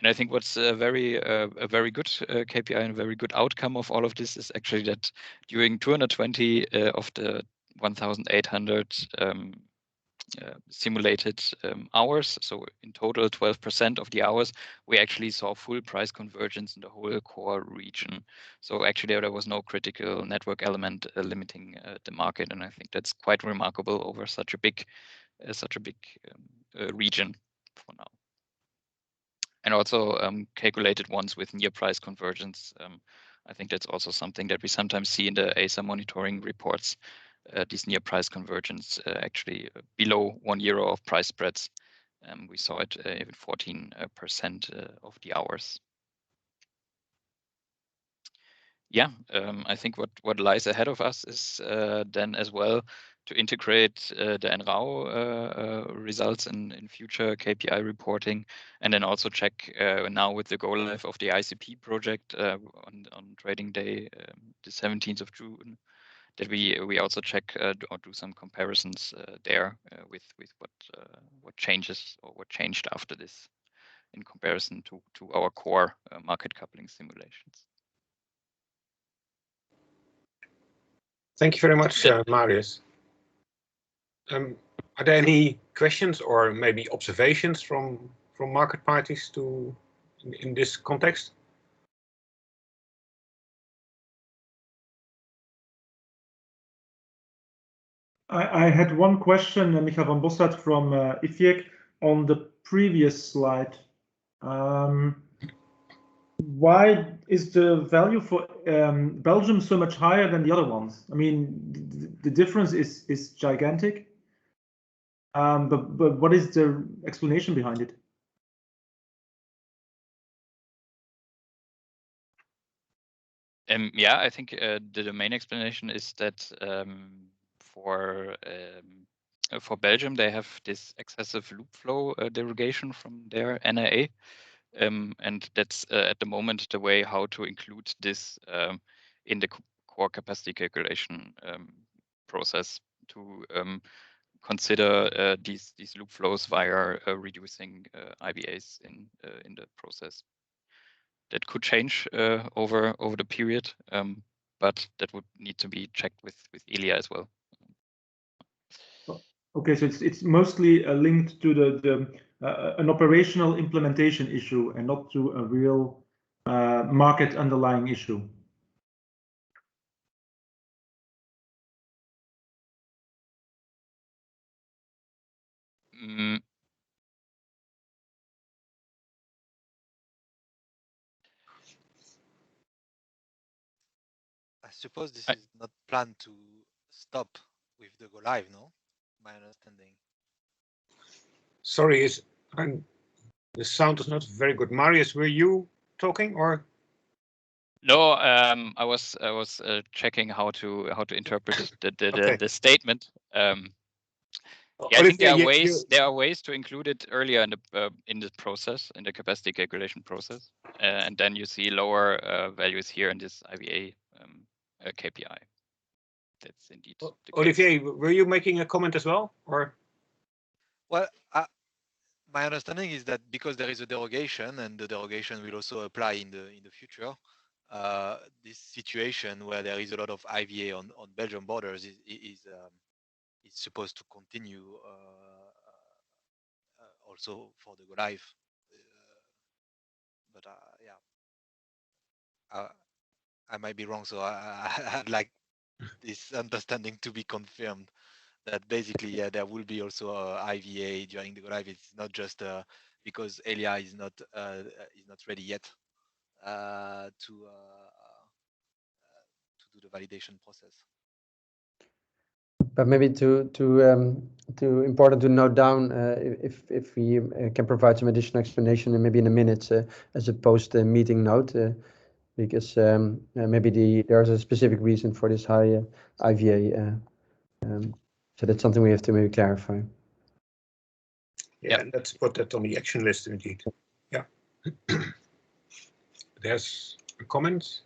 And I think what's a very good KPI and a very good outcome of all of this is actually that during 220 of the 1,800 simulated hours, so in total 12% of the hours, we actually saw full price convergence in the whole core region. So actually there was no critical network element limiting the market, and I think that's quite remarkable over such a big region for now. And also calculated ones with near price convergence. I think that's also something that we sometimes see in the ASA monitoring reports. These near price convergence actually below €1 of price spreads. We saw it even 14% of the hours. Yeah, I think what lies ahead of us is then as well to integrate the NRAW results in future KPI reporting, and then also check now with the go live of the ICP project on trading day, the 17th of June, that we also check or do some comparisons there with what changes or what changed after this in comparison to our core market coupling simulations. Thank you very much, Marius. Are there any questions or maybe observations from market parties in this context? I had one question, Michael van Bossart from IFIEC, on the previous slide. Why is the value for Belgium so much higher than the other ones? I mean, the difference is gigantic. But what is the explanation behind it? Yeah, I think the main explanation is that for Belgium, they have this excessive loop flow derogation from their NIA. And that's at the moment the way how to include this in the core capacity calculation process to consider these loop flows via reducing IBAs in the process. That could change over the period, but that would need to be checked with Elia as well. Okay, so it's mostly linked to an operational implementation issue and not to a real market underlying issue. I suppose this is not planned to stop with the go live, no? My understanding. Sorry, the sound is not very good. Marius, were you talking or? No, I was checking how to interpret the statement. Yeah, I think there are ways to include it earlier in the process, in the capacity calculation process, and then you see lower values here in this IBA KPI. That's indeed the Olivier, case. were you making a comment as well, or? Well, my understanding is that because there is a derogation, and the derogation will also apply in the future, this situation where there is a lot of IVA on Belgian borders is supposed to continue also for the go live. But yeah, I might be wrong, so I'd like this understanding to be confirmed. That basically, yeah, there will be also IVA during the go live. It's not just because Elia is not ready yet to do the validation process. But maybe to important to note down if we can provide some additional explanation and maybe in a minute as a post meeting note because maybe there's a specific reason for this high IVA. So that's something we have to maybe clarify. Yeah, let's put that on the action list indeed. Yeah. There's a comment.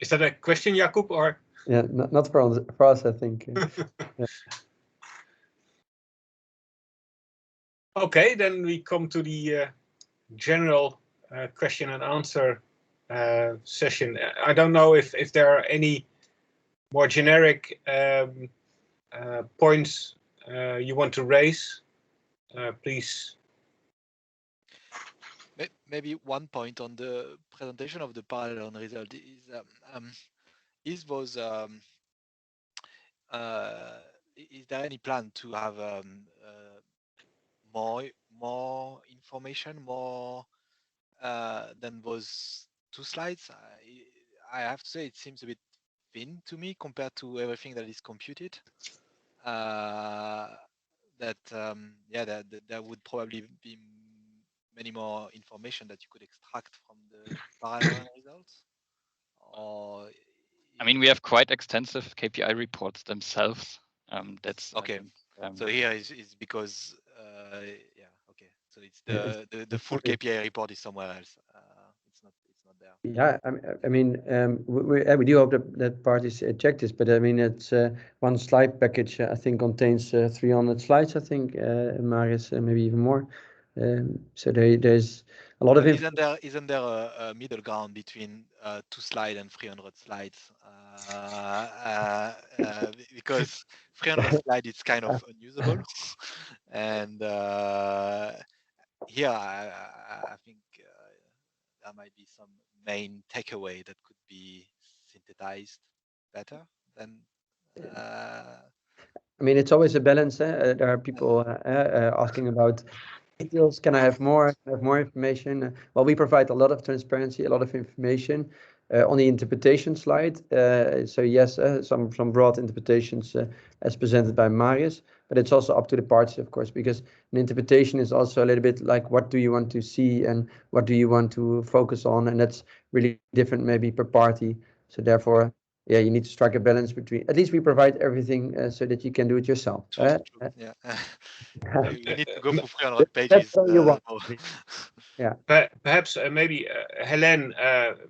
Is that a question, Jakub, or? Yeah, not for us, I think. Yeah. Okay, then we come to the general question and answer session. I don't know if there are any more generic points you want to raise. Please. Maybe one point on the presentation of the parallel result is there any plan to have more information, more than those 2 slides? I have to say it seems a bit thin to me compared to everything that is computed. There would probably be many more information that you could extract from the parallel results. Or I mean, we have quite extensive KPI reports themselves. That's okay. So here is because okay. So it's the full KPI report is somewhere else. It's not there. Yeah, I mean, we do hope that parties check this, but I mean, it's one slide package. I think contains 300 slides. I think, Marius, maybe even more. So there's a lot of information. Isn't there a middle ground between 2 slides and 300 slides? Because 300 slides is kind of unusable, and here I think there might be some main takeaway that could be synthesized better than. I mean, it's always a balance. There are people asking about details. Can I have more? Can I have more information? Well, we provide a lot of transparency, a lot of information on the interpretation slide. So yes, some broad interpretations as presented by Marius, but it's also up to the parties, of course, because an interpretation is also a little bit like what do you want to see and what do you want to focus on, and that's really different maybe per party. So therefore, yeah, you need to strike a balance between. At least we provide everything so that you can do it yourself. True. Yeah. You need to go through 300 pages. That's all you want. Yeah. Perhaps maybe Hélène.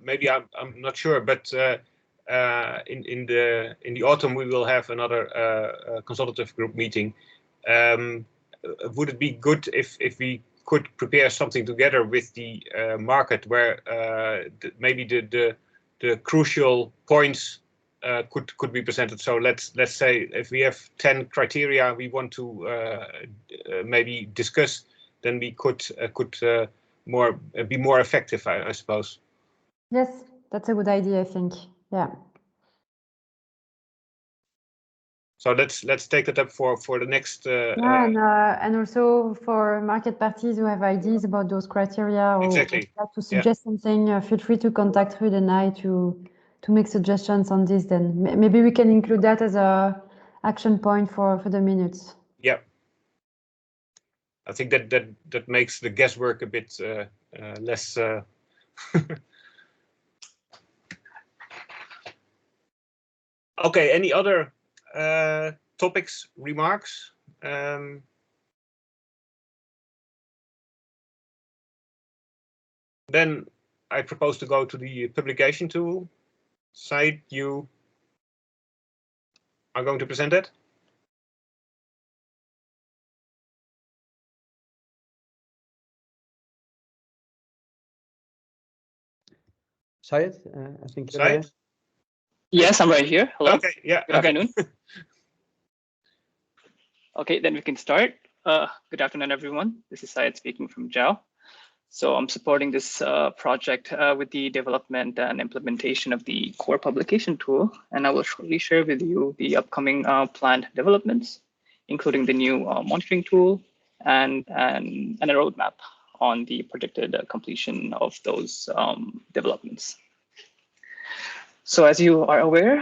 Maybe I'm not sure, but in the autumn we will have another consultative group meeting. Would it be good if we could prepare something together with the market where maybe the crucial points could be presented? So let's say if we have 10 criteria we want to maybe discuss, then we could be more effective, I suppose. Yes, that's a good idea, I think. Yeah. So let's take that up for the next. And also for market parties who have ideas about those criteria or exactly. to suggest something, feel free to contact Ruud and I to make suggestions on this. Then maybe we can include that as a action point for the minutes. Yeah. I think that makes the guesswork a bit less. Okay. Any other topics, remarks? Then I propose to go to the publication tool. Said, you are going to present it? Syed, I think you're Syed? there. Yes, I'm right here. Hello. Okay. Yeah. Good afternoon. Okay, then we can start. Good afternoon, everyone. This is Syed speaking from JAO. So I'm supporting this project with the development and implementation of the core publication tool, and I will shortly share with you the upcoming planned developments, including the new monitoring tool and a roadmap on the predicted completion of those developments. So as you are aware,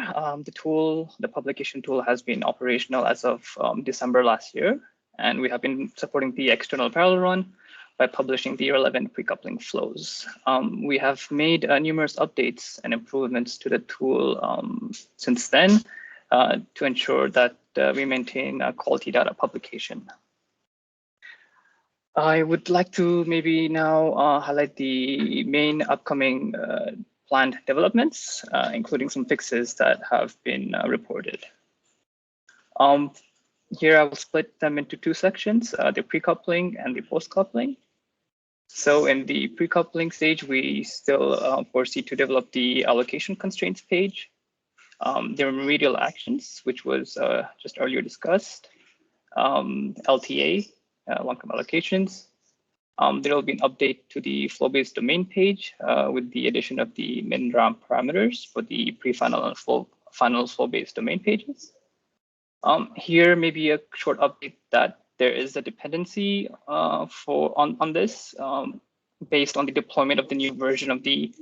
the publication tool has been operational as of December last year, and we have been supporting the external parallel run by publishing the relevant pre-coupling flows. We have made numerous updates and improvements to the tool since then to ensure that we maintain quality data publication. I would like to maybe now highlight the main upcoming planned developments, including some fixes that have been reported. Here I will split them into two sections, the pre-coupling and the post-coupling. So in the pre-coupling stage, we still foresee to develop the allocation constraints page. There are remedial actions, which was just earlier discussed, LTA, long-term allocations. There will be an update to the flow-based domain page with the addition of the min-ram parameters for the pre-final and final flow-based domain pages. Here, maybe a short update that there is a dependency on this based on the deployment of the new version of the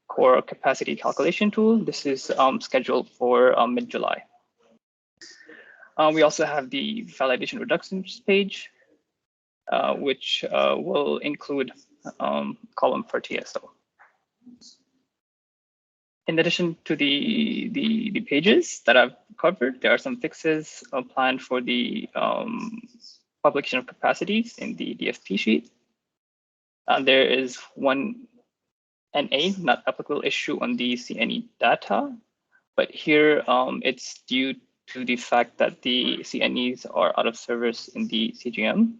core capacity calculation tool. This is scheduled for mid-July. We also have the validation reductions page, which will include column for TSO. In addition to the pages that I've covered, there are some fixes planned for the publication of capacities in the DFP sheet. There is one NA, not applicable issue on the CNE data, but here it's due to the fact that the CNEs are out of service in the CGM.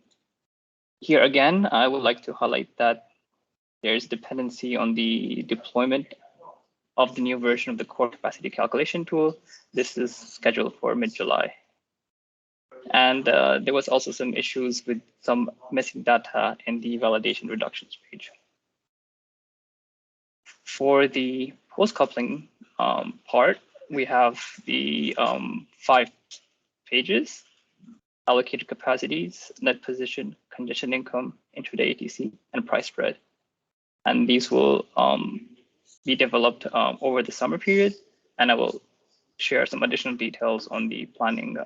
Here again, I would like to highlight that there is dependency on the deployment of the new version of the core capacity calculation tool. This is scheduled for mid-July. And there was also some issues with some missing data in the validation reductions page. For the post-coupling part, we have the 5 pages: allocated capacities, net position, condition income, intraday ATC, and price spread. And these will be developed over the summer period, and I will share some additional details on the planning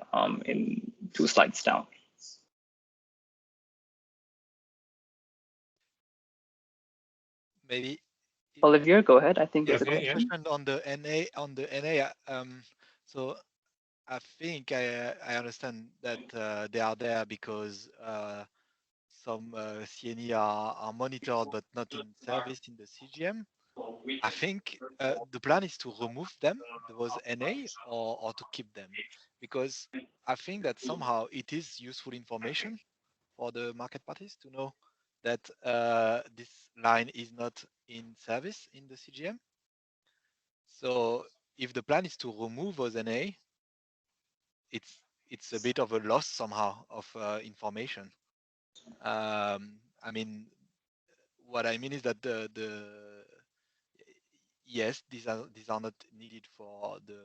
in 2 slides down. Maybe Olivier, go ahead. I think Yeah, there's a question. on the NA. So I think I understand that they are there because some CNE are monitored but not in service in the CGM. I think the plan is to remove them, those NA, or to keep them, because I think that somehow it is useful information for the market parties to know that this line is not in service in the CGM. So if the plan is to remove those NA, it's a bit of a loss somehow of information. I mean, what I mean is that yes, these are not needed for the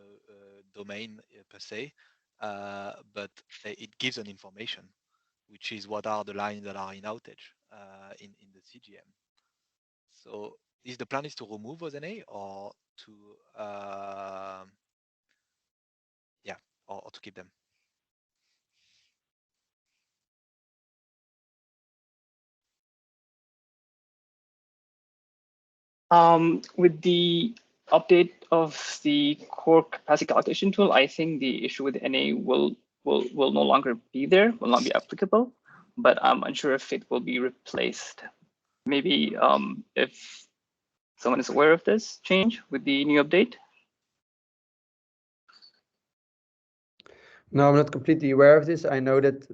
domain per se, but it gives an information, which is what are the lines that are in outage in the CGM. So is the plan is to remove those NA or to or to keep them? With the update of the core capacity calculation tool, I think the issue with NA will no longer be there, will not be applicable, but I'm unsure if it will be replaced. Maybe if someone is aware of this change with the new update. No, I'm not completely aware of this. I know that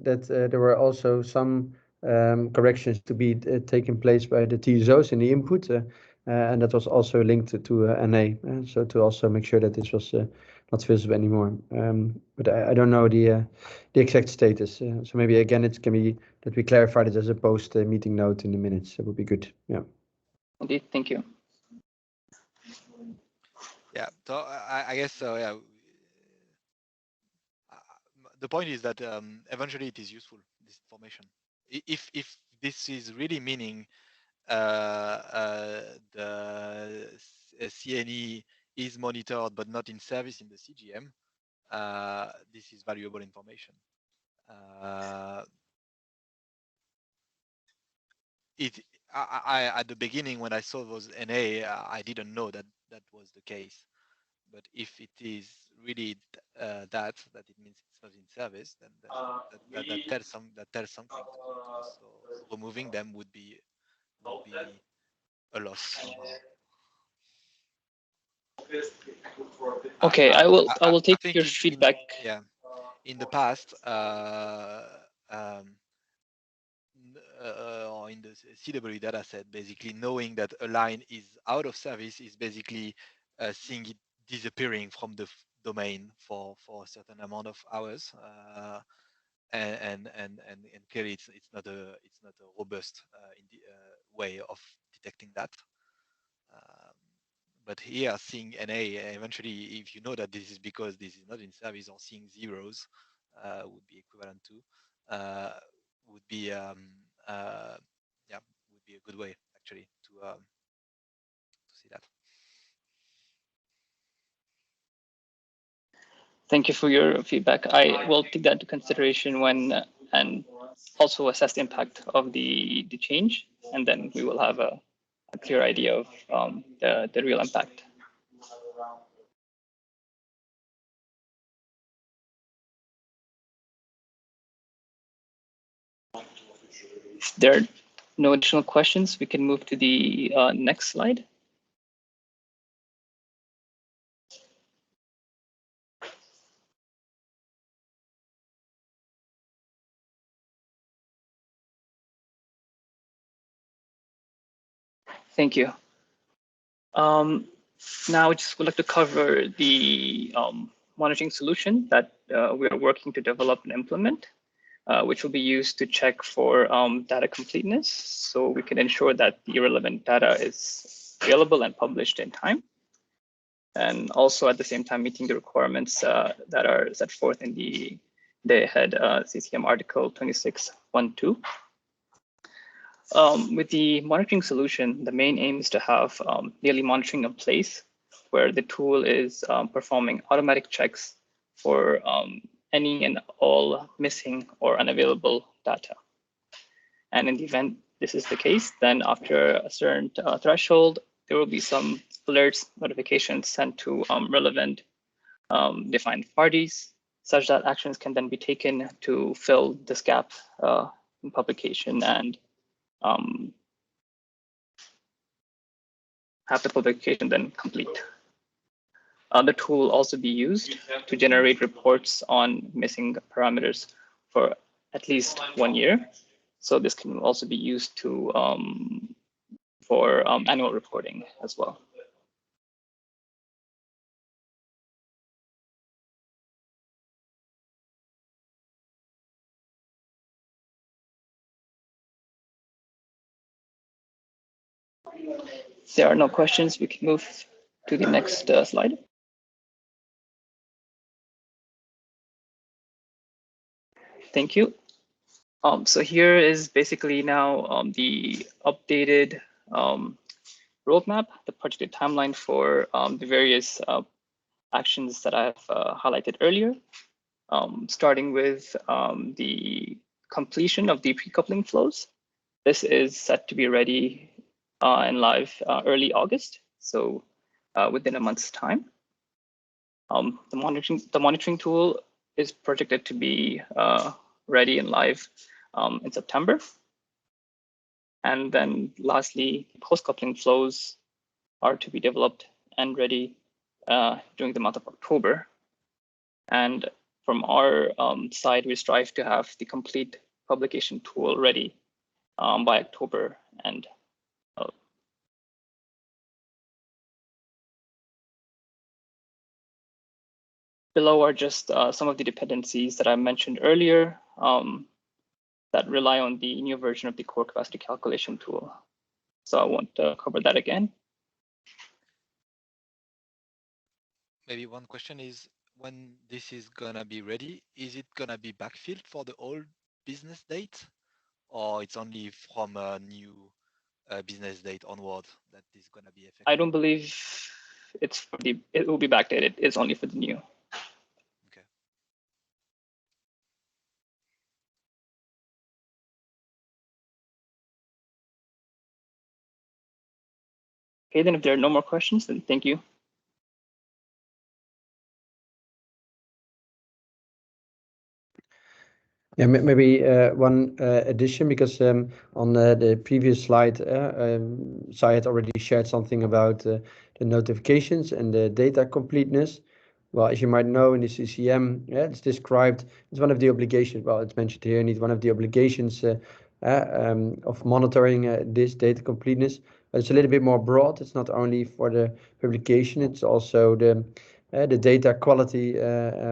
there were also some corrections to be taken place by the TSOs in the input, and that was also linked to NA, so to also make sure that this was not visible anymore. But I don't know the exact status. So maybe again it can be that we clarified it as a post meeting note in the minutes. That would be good. Yeah. Indeed, thank you. Yeah, so I guess so. Yeah. The point is that eventually it is useful, this information. If this is really meaning the CNE is monitored but not in service in the CGM, this is valuable information. At the beginning when I saw those NA, I didn't know that that was the case. But if it is really that it means it's not in service, then that tells something to us. So removing them would be a loss somehow. Okay, I will take your feedback. In the past, or in the CW dataset, basically knowing that a line is out of service is basically seeing it disappearing from the domain for a certain amount of hours, and clearly it's not a robust way of detecting that. But here, seeing NA, eventually, if you know that this is because this is not in service, or seeing zeros would be equivalent to, would be would be a good way actually to see that. Thank you for your feedback. I will take that into consideration when and also assess the impact of the change, and then we will have a clear idea of the real impact. If there are no additional questions, we can move to the next slide. Thank you. Now I just would like to cover the monitoring solution that we are working to develop and implement, which will be used to check for data completeness, so we can ensure that the relevant data is available and published in time, and also at the same time meeting the requirements that are set forth in the day-ahead CCM article 26.1.2. With the monitoring solution, the main aim is to have daily monitoring in place where the tool is performing automatic checks for any and all missing or unavailable data. And in the event this is the case, then after a certain threshold, there will be some alerts, notifications sent to relevant defined parties, such that actions can then be taken to fill this gap in publication and have the publication then complete. The tool will also be used to generate reports on missing parameters for at least 1 year. So this can also be used to for annual reporting as well. If there are no questions, we can move to the next slide. Thank you. So here is basically now the updated roadmap, the projected timeline for the various actions that I've highlighted earlier, starting with the completion of the pre-coupling flows. This is set to be ready and live early August, so within a month's time. The monitoring tool is projected to be ready and live in September. And then lastly, post-coupling flows are to be developed and ready during the month of October. And from our side, we strive to have the complete publication tool ready by October. And below are just some of the dependencies that I mentioned earlier that rely on the new version of the core capacity calculation tool. So I won't cover that again. Maybe one question is, when this is gonna be ready, is it gonna be backfilled for the old business date, or it's only from a new business date onward that is gonna be effective? I don't believe it will be backdated. It's only for the new. Okay. Okay, then if there are no more questions, then thank you. Yeah, maybe one addition, because on the previous slide, Sai had already shared something about the the notifications and the data completeness. Well, as you might know, in the CCM, it's described as one of the obligations. Well, it's mentioned here, and one of the obligations of monitoring this data completeness. But it's a little bit more broad. It's not only for the publication; it's also the data quality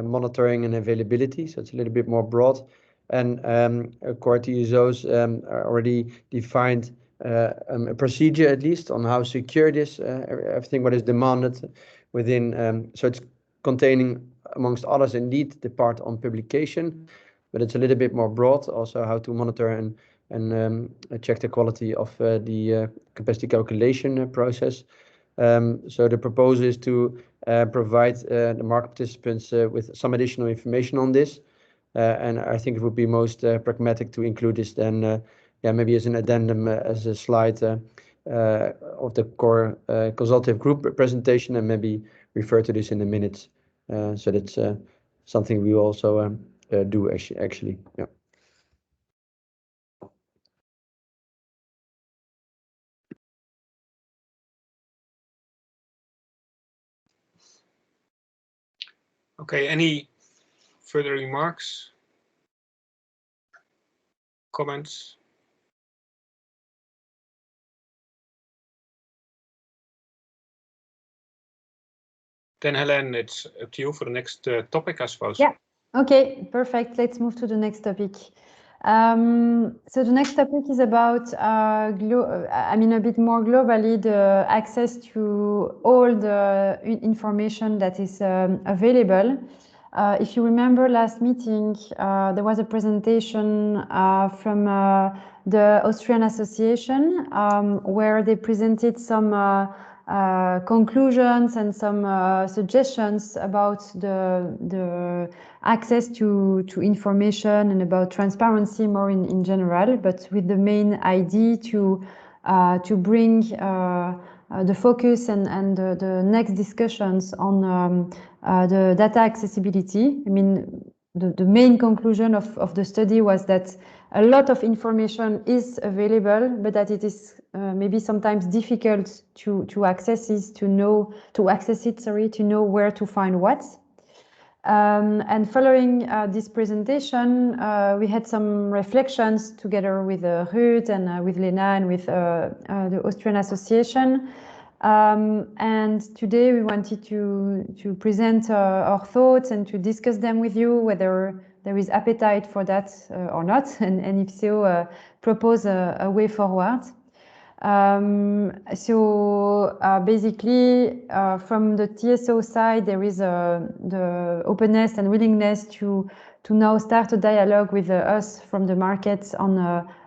monitoring and availability. So it's a little bit more broad. And core TSOs already defined a procedure, at least, on how secure this everything what is demanded within. So it's containing, amongst others, indeed the part on publication, but it's a little bit more broad. Also, how to monitor and check the quality of the capacity calculation process. So the proposal is to provide the market participants with some additional information on this. And I think it would be most pragmatic to include this then, maybe as an addendum, as a slide of the core consultative group presentation, and maybe refer to this in the minutes. So that's something we also do actually. Yeah. Okay, any further remarks? Comments? Then Helen, it's up to you for the next topic, I suppose. Yeah. Okay, perfect. Let's move to the next topic. So the next topic is about, a bit more globally, the access to all the information that is available. If you remember last meeting, there was a presentation from the Austrian Association where they presented some conclusions and some suggestions about the access to information and about transparency more in general, but with the main idea to bring the focus and the next discussions on the data accessibility. I mean, the main conclusion of the study was that a lot of information is available, but that it is maybe sometimes difficult to access it, to know where to find what. And following this presentation, we had some reflections together with Ruud and with Lena and with the Austrian Association. And today we wanted to present our thoughts and to discuss them with you, whether there is appetite for that or not, and if so, propose a way forward. Basically, from the TSO side, there is the openness and willingness to now start a dialogue with us from the markets on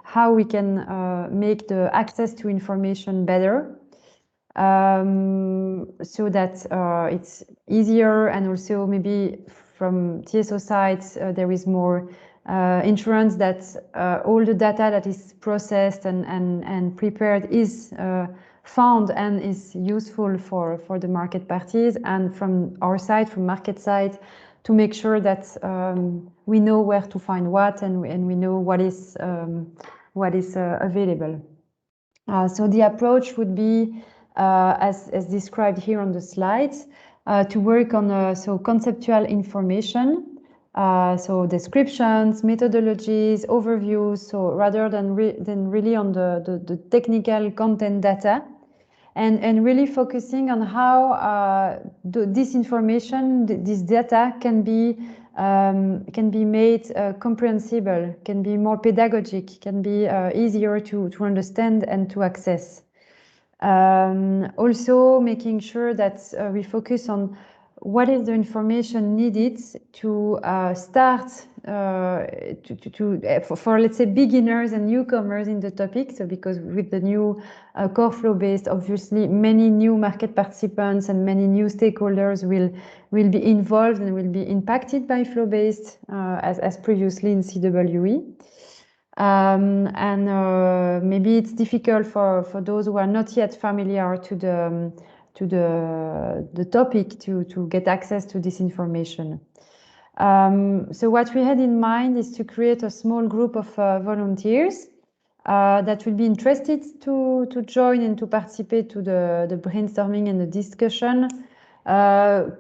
how we can make the access to information better, so that it's easier, and also maybe from TSO sides there is more insurance that all the data that is processed and prepared is found and is useful for the market parties, and from our side, from market side, to make sure that we know where to find what, and we know what is available. So the approach would be, as described here on the slides, to work on conceptual information, so descriptions, methodologies, overviews, so rather than really on the technical content data, and really focusing on how this information, this data can be made comprehensible, can be more pedagogic, can be easier to understand and to access. Also making sure that we focus on what is the information needed to start for let's say beginners and newcomers in the topic. So because with the new core flow based, obviously many new market participants and many new stakeholders will be involved and will be impacted by flow based as previously in CWE. Maybe it's difficult for those who are not yet familiar to the topic to get access to this information. So what we had in mind is to create a small group of volunteers that will be interested to join and to participate to the brainstorming and the discussion.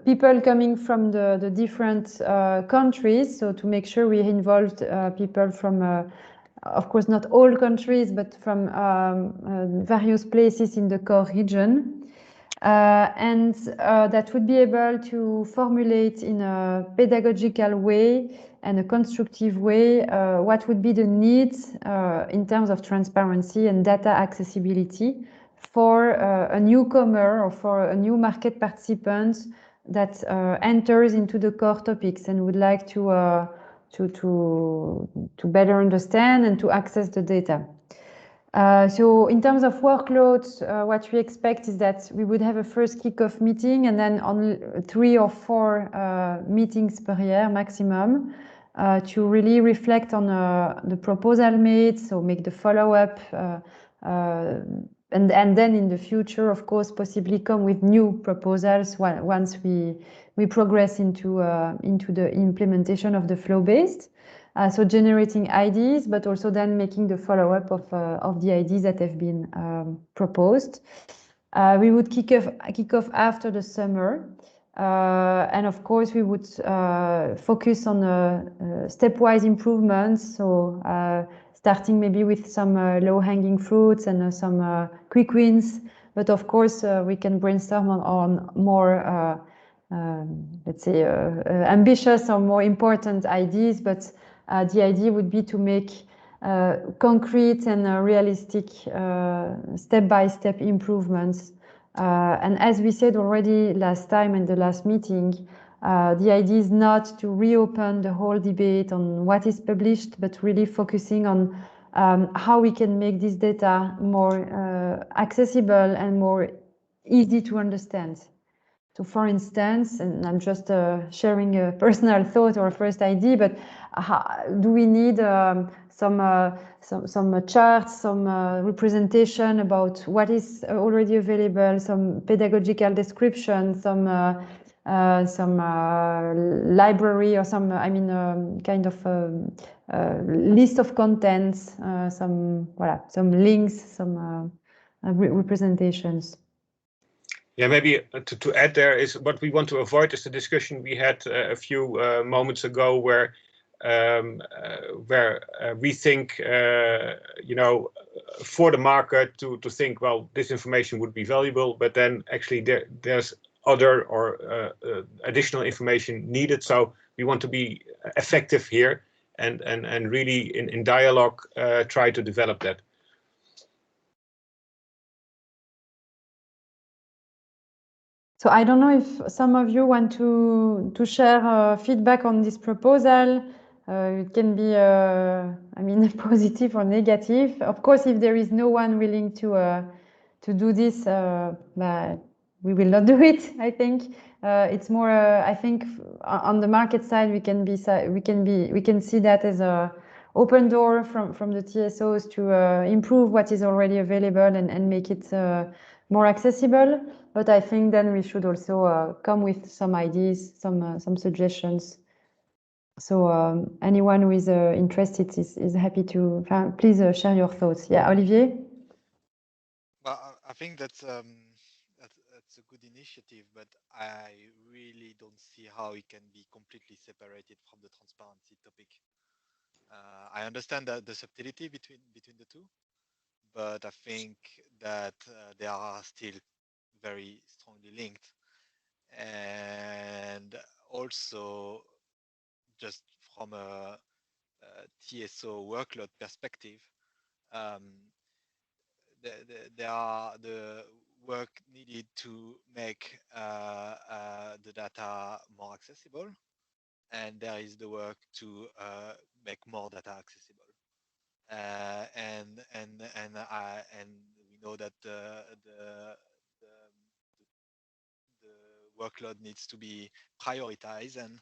People coming from the different countries, so to make sure we involved people from, of course, not all countries, but from various places in the core region. And that would be able to formulate in a pedagogical way and a constructive way what would be the needs in terms of transparency and data accessibility for a newcomer or for a new market participant that enters into the core topics and would like to better understand and to access the data. So in terms of workloads, what we expect is that we would have a first kickoff meeting and then on 3 or 4 meetings per year maximum to really reflect on the proposal made, so make the follow-up and then in the future, of course, possibly come with new proposals once we progress into the implementation of the flow-based. So generating ideas, but also then making the follow-up of the ideas that have been proposed. We would kick off after the summer. And of course, we would focus on stepwise improvements. So starting maybe with some low-hanging fruits and some quick wins. But of course, we can brainstorm on more, let's say, ambitious or more important ideas. But the idea would be to make concrete and realistic step-by-step improvements. And as we said already last time in the last meeting, the idea is not to reopen the whole debate on what is published, but really focusing on how we can make this data more accessible and more easy to understand. So for instance, and I'm just sharing a personal thought or a first idea, but do we need some charts, some representation about what is already available, some pedagogical description, some library or some, kind of list of contents, some links, some representations. Yeah, maybe to add there is what we want to avoid is the discussion we had a few moments ago where we think, for the market to think, well, this information would be valuable, but then actually there's other or additional information needed. So we want to be effective here and really in dialogue try to develop that. So I don't know if some of you want to share feedback on this proposal. It can be, positive or negative. Of course, if there is no one willing to do this, we will not do it. I think it's more. I think on the market side, we can see that as a open door from the TSOs to improve what is already available and make it more accessible. But I think then we should also come with some ideas, some suggestions. So anyone who is interested is happy to please share your thoughts. Yeah, Olivier? Well, I think that's a good initiative, but I really don't see how it can be completely separated from the transparency topic. I understand that the subtlety between the two, but I think that they are still very strongly linked. And also, just from a TSO workload perspective, there are the work needed to make the data more accessible, and there is the work to make more data accessible. And we know that the workload needs to be prioritized, and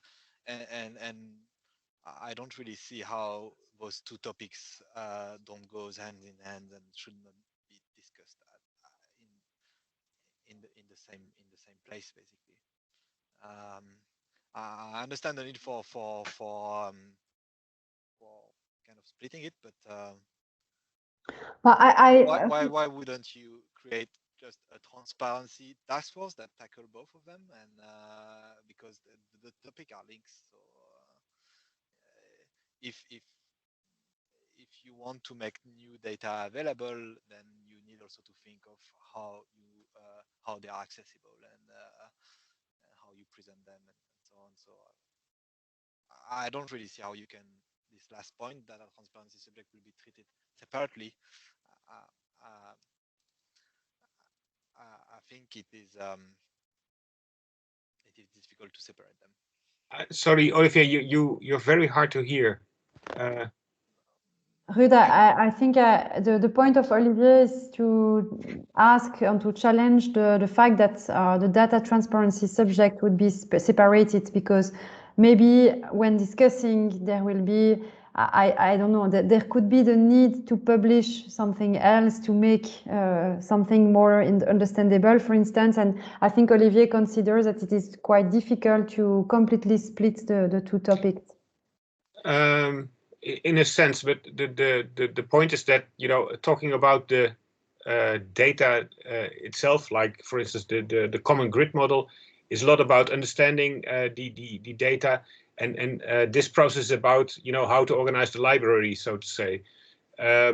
I don't really see how those two topics don't go hand in hand and should not be discussed in the same place, basically. I understand the need for kind of splitting it, but Well, why wouldn't you create just a transparency task force that tackle both of them? And because the topic are links, so if you want to make new data available, then you need also to think of how they are accessible and how you present them and so on. So I don't really see how you can, this last point, that a transparency subject will be treated separately. I think it is difficult to separate them. Sorry, Olivier, you're very hard to hear. Ruud, I think the point of Olivier is to ask and to challenge the fact that the data transparency subject would be separated, because maybe when discussing there will be, I don't know, that there could be the need to publish something else to make something more understandable, for instance. And I think Olivier considers that it is quite difficult to completely split the two topics. In a sense, but the point is that, you know, talking about the data itself, like for instance the common grid model, is a lot about understanding the data, and this process is about, you know, how to organize the library, so to say. Yeah,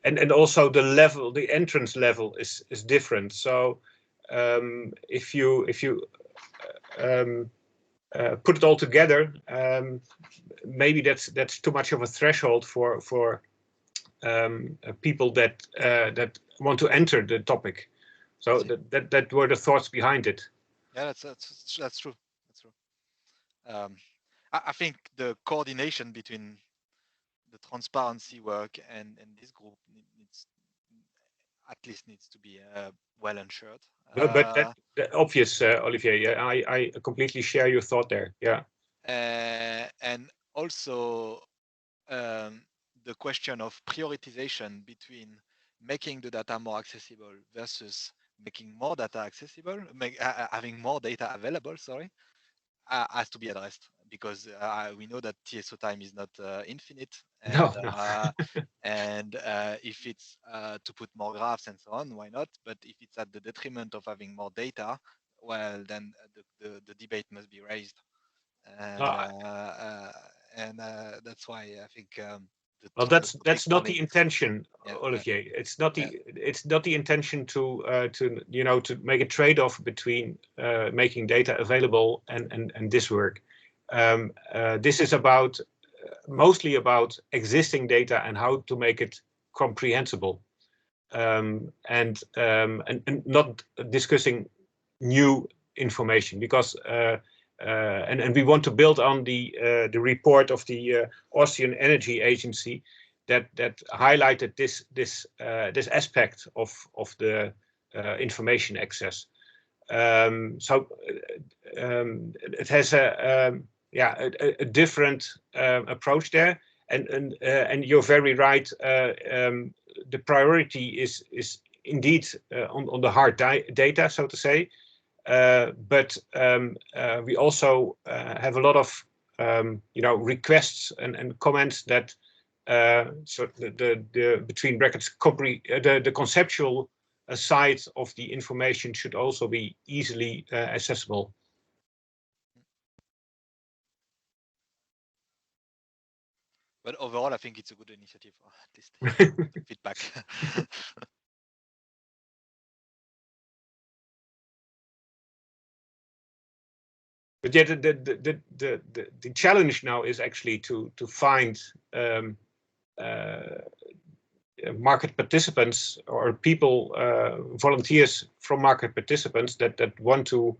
and also the level, the entrance level is different. So if you put it all together, maybe that's too much of a threshold for people that want to enter the topic. So that were the thoughts behind it. Yeah, that's true. That's true. I think the coordination between the transparency work and this group needs to be well ensured. But that's obvious, Olivier. Yeah, I completely share your thought there. Yeah. And also the question of prioritization between making the data more accessible versus making more data accessible, having more data available, sorry, has to be addressed, because we know that TSO time is not infinite, and and if it's to put more graphs and so on, why not? But if it's at the detriment of having more data, well, then the debate must be raised, and that's why I think. Well, that's not the intention, yeah, Olivier. Yeah. It's not the intention to you know, to make a trade-off between making data available and this work. This is about mostly about existing data and how to make it comprehensible, and not discussing new information, because and we want to build on the report of the Austrian Energy Agency that highlighted this aspect of the information access. So it has a different approach there, and you're very right. The priority is indeed on the hard data, so to say. But we also have a lot of you know, requests and comments that so the between brackets the conceptual side of the information should also be easily accessible. But overall, I think it's a good initiative, or at least feedback. But yeah, the challenge now is actually to find market participants or people, volunteers from market participants that want to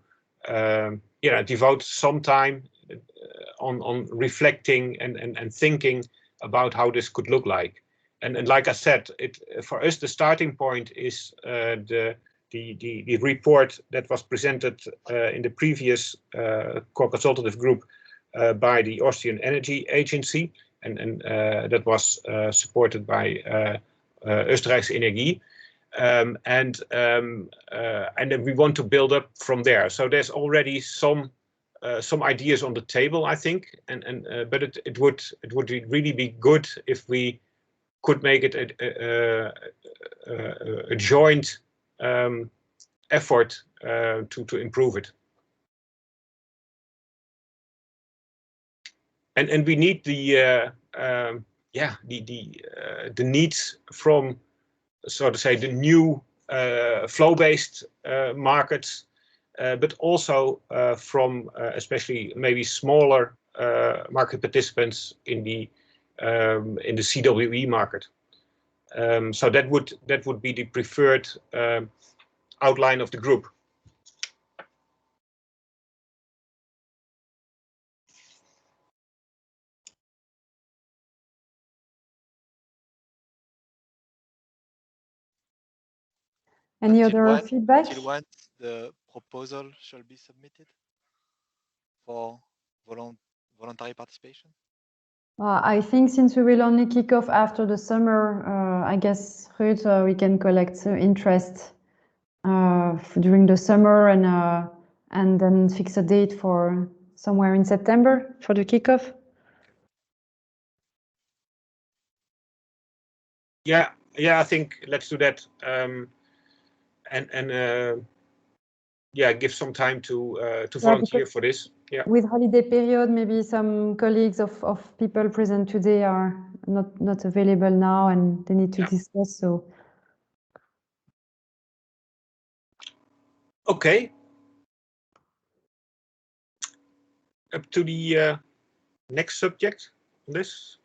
devote some time on reflecting and thinking about how this could look like. And like I said, for us the starting point is the report that was presented in the previous core consultative group by the Austrian Energy Agency, and that was supported by Österreichische Energie, and then we want to build up from there. So there's already some some ideas on the table, I think, but it would really be good if we could make it a joint effort to improve it. And we need the needs from, so to say, the new flow-based markets, but also from especially maybe smaller market participants in the CWE market. So that would be the preferred outline of the group. Any other feedback? Until when the proposal shall be submitted for voluntary participation? I think since we will only kick off after the summer, I guess, Ruud, we can collect interest during the summer and then fix a date for somewhere in September for the kickoff. Yeah, I think let's do that. Yeah, give some time to volunteer for this. Yeah. With holiday period, maybe some colleagues of people present today are not available now and they need to discuss. So. Okay. Up to the next subject on this.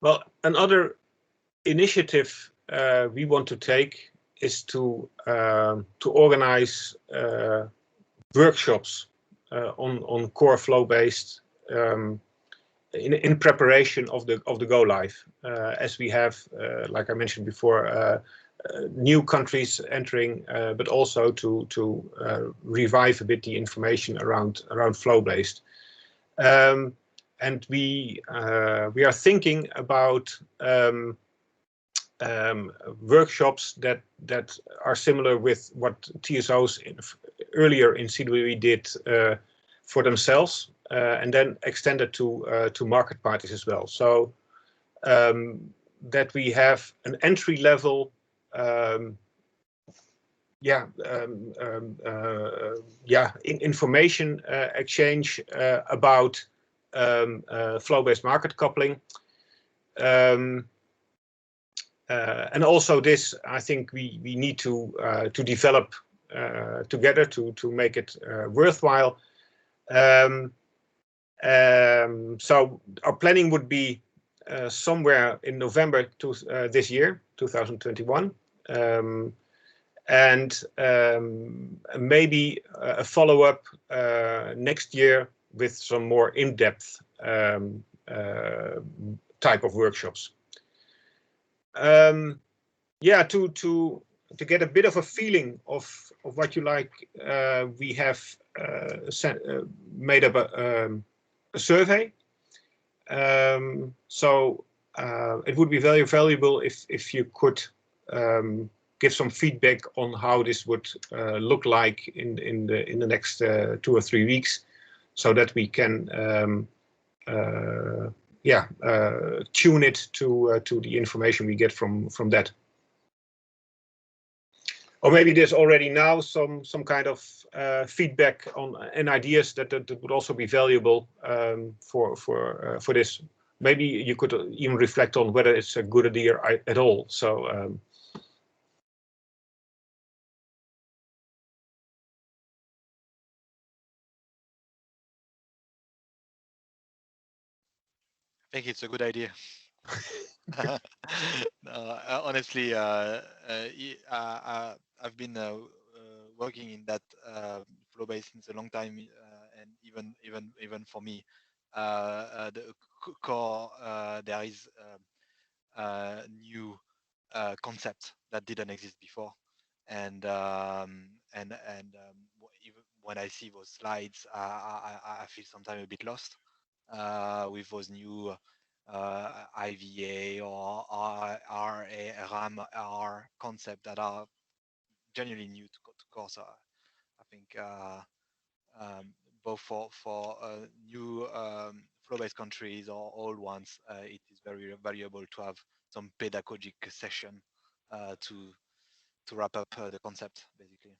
Well, another initiative we want to take is to organize workshops on core flow-based in preparation of the go live, as we have, like I mentioned before, new countries entering, but also to revive a bit the information around flow-based. And we are thinking about workshops that are similar with what TSOs earlier in CWE did for themselves, and then extended to market parties as well. So that we have an entry level information exchange about flow-based market coupling. And also this, I think we need to develop together to make it worthwhile. So our planning would be somewhere in November this year, 2021. And maybe a follow-up next year with some more in-depth type of workshops. Yeah, to get a bit of a feeling of what you like, we have made up a survey. So it would be very valuable if you could give some feedback on how this would look like in the next 2 or 3 weeks, so that we can tune it to the information we get from that. Or maybe there's already now some kind of feedback on and ideas that would also be valuable for this. Maybe you could even reflect on whether it's a good idea at all. So. I think it's a good idea. Honestly, I've been working in that flow base since a long time, and even for me, the core there is a new concept that didn't exist before, and even when I see those slides, I feel sometimes a bit lost with those new IVA or RA, RAM, R concept that are genuinely new to course, I think both for new flow-based countries or old ones, it is very valuable to have some pedagogic session to wrap up the concept, basically.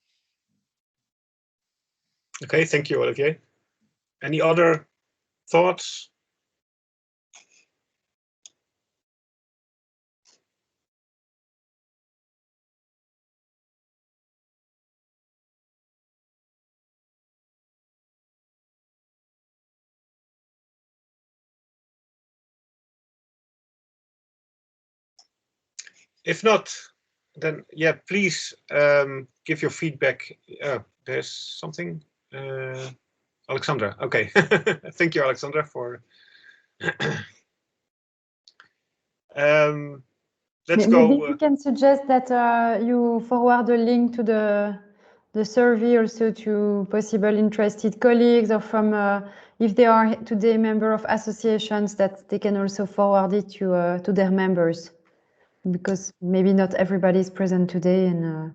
Okay, thank you, Olivier. Any other thoughts? If not, then yeah, please give your feedback. There's something. Alexandra, okay. Thank you, Alexandra, for. Let's Maybe go. we can suggest that you forward a link to the survey also to possible interested colleagues, or from if they are today member of associations, that they can also forward it to their members, because maybe not everybody is present today, and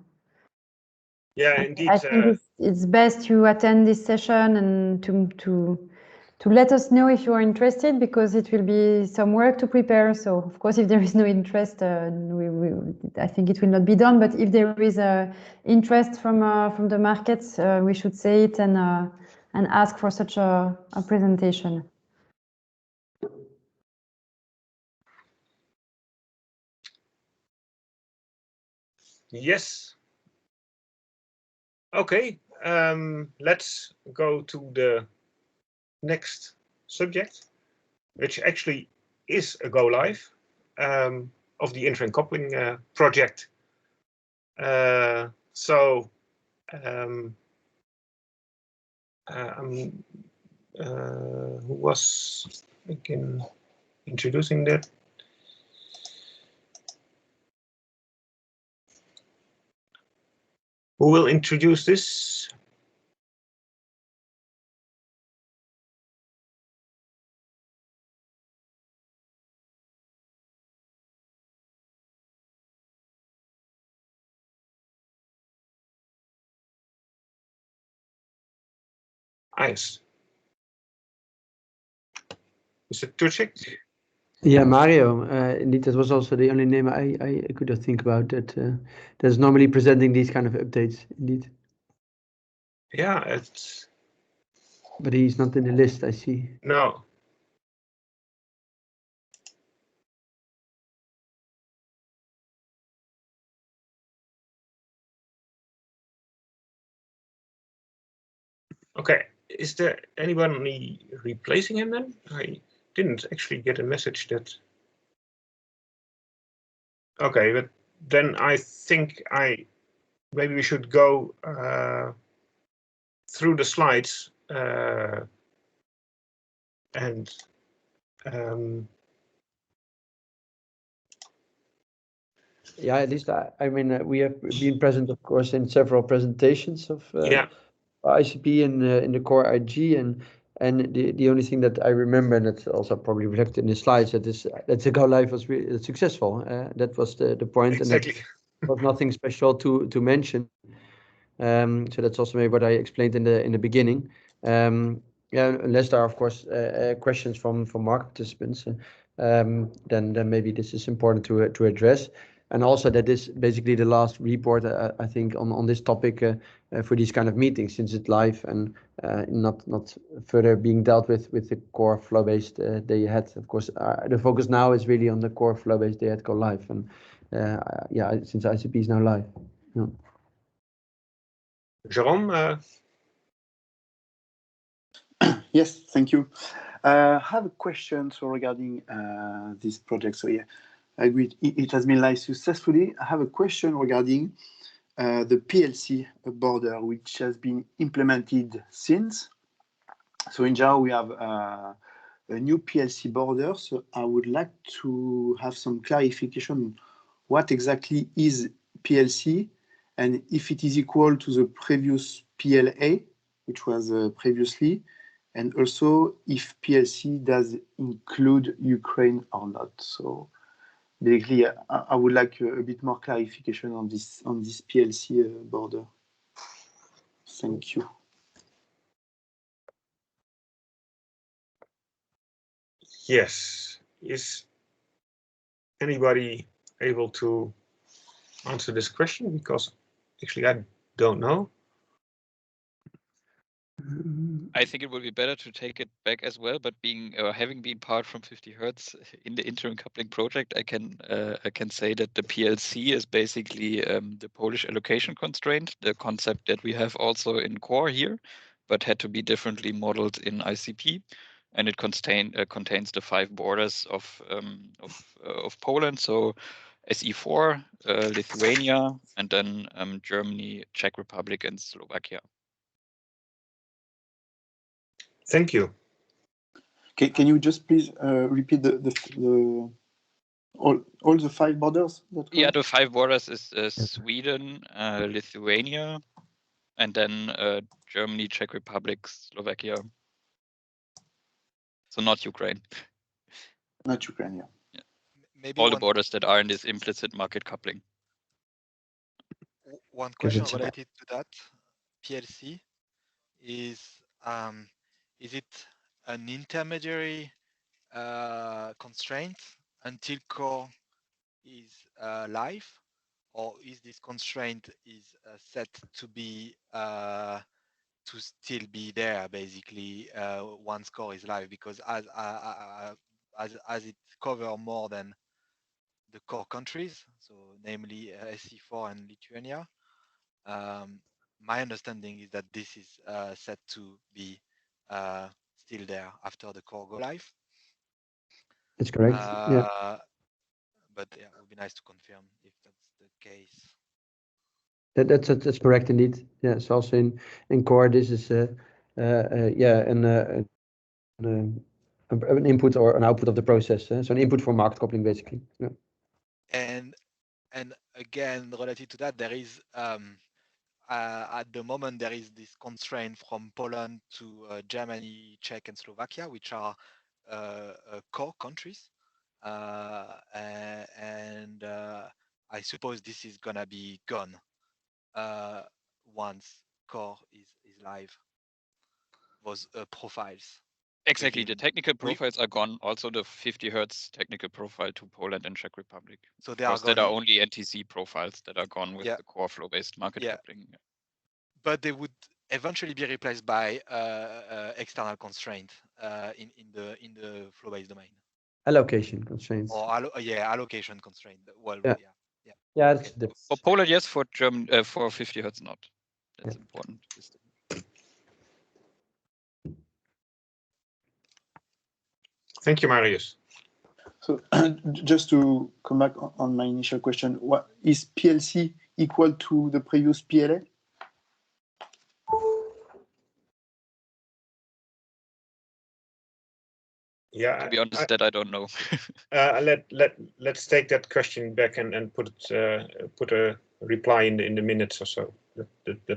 yeah, indeed. I think it's best to attend this session and to let us know if you are interested, because it will be some work to prepare. So of course, if there is no interest, I think it will not be done. But if there is interest from the markets, we should say it and ask for such a presentation. Yes. Okay. Let's go to the next subject, which actually is a go live of the intercoupling project. So who was again introducing that? Who will introduce this? Yes. Is it Turcik? Yeah, Mario. Indeed, that was also the only name I could think about that that's normally presenting these kind of updates. Indeed. Yeah, it's. But he's not in the list, I see. No. Okay, is there anybody replacing him then? I didn't actually get a message that. Okay, but then I think maybe we should go through the slides and yeah, at least I mean we have been present, of course, in several presentations of yeah. ICP in the core IG, and the only thing that I remember, and that's also probably reflected in the slides, that the go live was really successful. That was the point, Exactly. And that was nothing special to mention. So that's also maybe what I explained in the beginning. Yeah, unless there are, of course, questions from market participants, then maybe this is important to address. And also that is basically the last report, I think, on this topic for these kind of meetings, since it's live and not further being dealt with the core flow-based they had. Of course, the focus now is really on the core flow-based they had go live, and yeah, since ICP is now live. Yeah. Jérôme? Yes, thank you. I have a question regarding this project. So yeah, I agree. It has been live successfully. I have a question regarding the PLC border, which has been implemented since. So in Java, we have a new PLC border. So I would like to have some clarification on what exactly is PLC, and if it is equal to the previous PLA, which was previously, and also if PLC does include Ukraine or not. So basically, I would like a bit more clarification on this PLC border. Thank you. Yes. Is anybody able to answer this question? Because actually I don't know. I think it would be better to take it back as well, but having been part from 50 Hertz in the interim coupling project, I can say that the PLC is basically the Polish allocation constraint, the concept that we have also in core here, but had to be differently modeled in ICP, and it contains the 5 borders of Poland, so SE4, Lithuania, and then Germany, Czech Republic, and Slovakia. Thank you. Can you just please repeat all the 5 borders? Yeah, the 5 borders is Sweden, Lithuania, and then Germany, Czech Republic, Slovakia. So not Ukraine. Not Ukraine, yeah. Maybe all the borders that are in this implicit market coupling. One question related to that PLC is it an intermediary constraint until core is live, or is this constraint is set to be to still be there basically once core is live? Because as it covers more than the core countries, so namely SE4 and Lithuania, my understanding is that this is set to be still there after the core go live. That's correct. Yeah. But yeah, it would be nice to confirm if that's the case. That's correct indeed. Yeah, so also in core this is an input or an output of the process. So an input for market coupling basically. Yeah. And again, related to that, there is at the moment there is this constraint from Poland to Germany, Czech, and Slovakia, which are core countries, and I suppose this is gonna be gone once core is live. Those profiles. Exactly, the technical profiles are gone. Also, the 50 Hertz technical profile to Poland and Czech Republic. So they are gone. There are only NTC profiles that are gone with the core flow-based market coupling. Yeah. But they would eventually be replaced by external constraint in the flow-based domain. Allocation constraints. Or allocation constraint. Well, yeah. Okay. For Poland, yes. For German, for 50 Hertz, not. That's important. Thank you, Marius. So just to come back on my initial question, what is PLC equal to the previous PLA? Yeah, to be honest, that I don't know. Let's take that question back and put a reply in the minutes or so.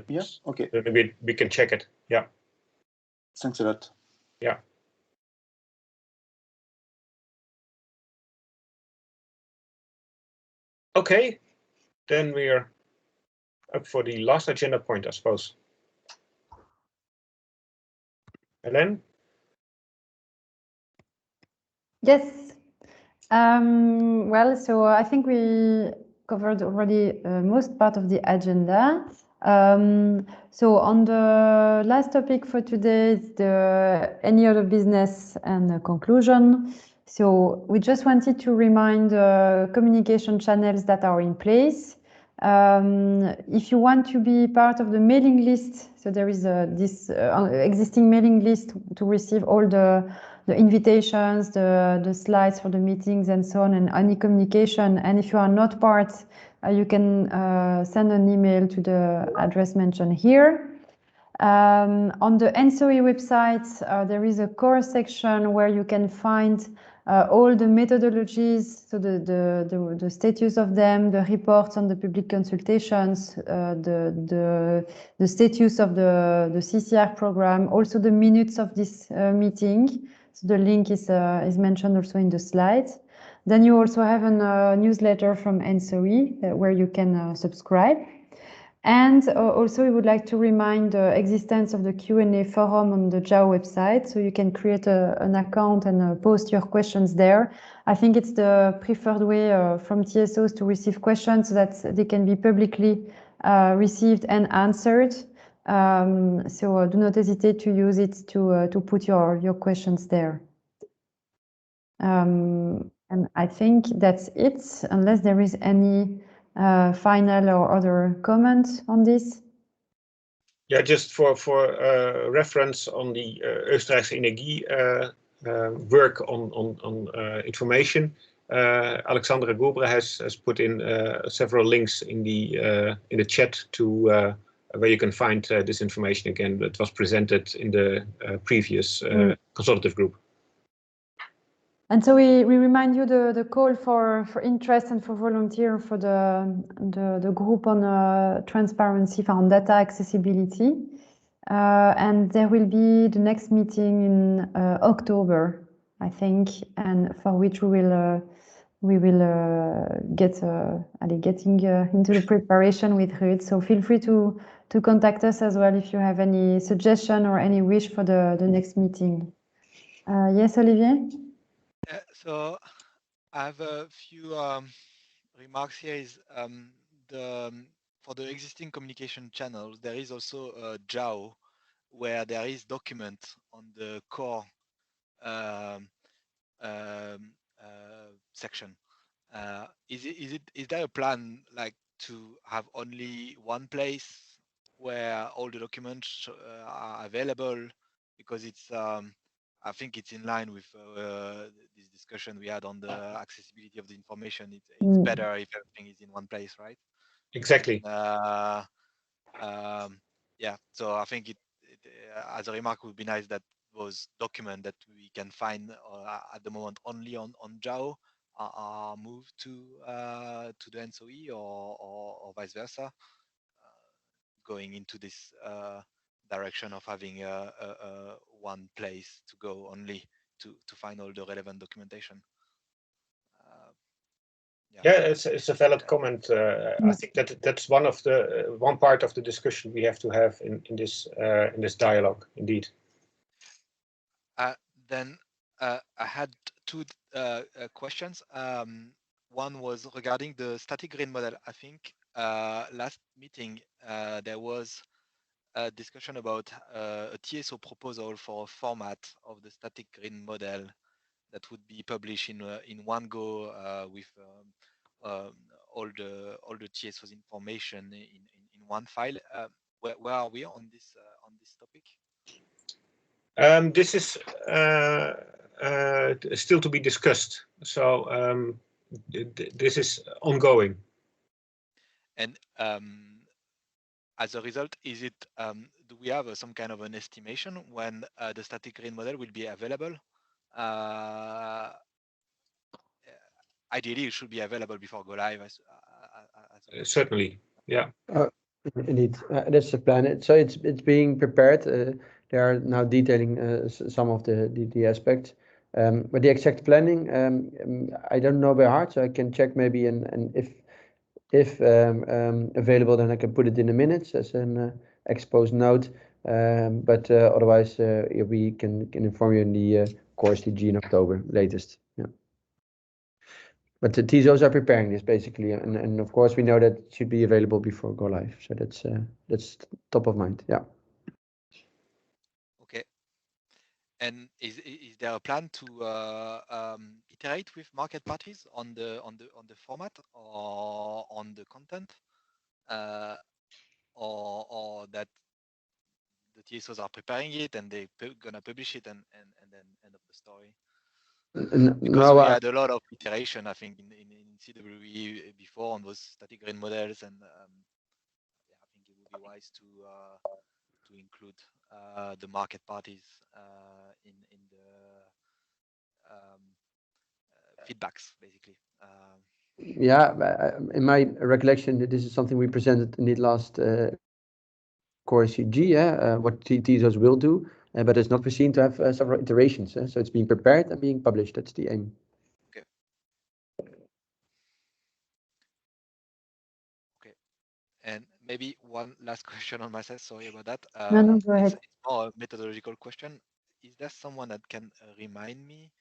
Yeah. Okay. Maybe we can check it. Yeah. Thanks a lot. Yeah. Okay, then we're up for the last agenda point, I suppose. Hélène? Yes. Well, so I think we covered already most part of the agenda. So on the last topic for today is the any other business and the conclusion. So we just wanted to remind communication channels that are in place. If you want to be part of the mailing list, so there is this existing mailing list to receive all the invitations, the slides for the meetings and so on, and any communication. And if you are not part, you can send an email to the address mentioned here. On the ENTSO-E website, there is a core section where you can find all the methodologies, so the status of them, the reports on the public consultations, the status of the CCR program, also the minutes of this meeting. So the link is mentioned also in the slides. Then you also have a newsletter from ENTSO-E where you can subscribe. And also, we would like to remind the existence of the Q&A forum on the JAO website, so you can create an account and post your questions there. I think it's the preferred way from TSOs to receive questions so that they can be publicly received and answered. So do not hesitate to use it to put your questions there. And I think that's it, unless there is any final or other comment on this. Yeah, just for reference on the Oostenrijkse Energie work on information, Alexandra Gulbre has put in several links in the chat to where you can find this information again that was presented in the previous consultative group. And so we remind you the call for interest and for volunteer for the group on transparency, on data accessibility. And there will be the next meeting in October, I think, and for which we will getting into the preparation with Ruud. So feel free to contact us as well if you have any suggestion or any wish for the next meeting. Yes, Olivier? So I have a few remarks here. Is for the existing communication channels, there is also a JAO where there is document on the core section. Is there a plan like to have only one place where all the documents are available? Because it's I think it's in line with this discussion we had on the accessibility of the information. It's better if everything is in one place, right? Exactly. Yeah, so I think it as a remark would be nice that those documents that we can find at the moment only on JAO are moved to the ENTSO-E or vice versa, going into this direction of having one place to go only to find all the relevant documentation. Yeah, it's a valid comment. I think that's one part of the discussion we have to have in this dialogue, indeed. Then I had two questions. One was regarding the static grid model. I think last meeting there was a discussion about a TSO proposal for a format of the static grid model that would be published in one go with all the TSO's information in one file. Where are we on this topic? This is still to be discussed. So this is ongoing. And as a result, is it do we have some kind of an estimation when the static grid model will be available? Ideally, it should be available before go live. Certainly, yeah. Indeed, that's the plan. So it's being prepared. They are now detailing some of the aspects. But the exact planning, I don't know by heart, so I can check maybe, and if available, then I can put it in the minutes as an exposed note. But otherwise, we can inform you in the course TG in October latest. Yeah. But the TSOs are preparing this basically, and of course we know that it should be available before go live. So that's top of mind. Yeah. Okay. And is there a plan to iterate with market parties on the format or on the content, or that the TSOs are preparing it and they're gonna publish it and then end of the story? Because we had a lot of iteration, I think, in CWE before on those static grid models, and yeah, I think it would be wise to include the market parties in the feedbacks, basically. Yeah, in my recollection, this is something we presented in the last course CG, what TSOs will do, but it's not foreseen to have several iterations. So it's being prepared and being published. That's the aim. Okay. Okay. And maybe one last question on my side. Sorry about that. No, go ahead. It's more a methodological question. Is there someone that can remind me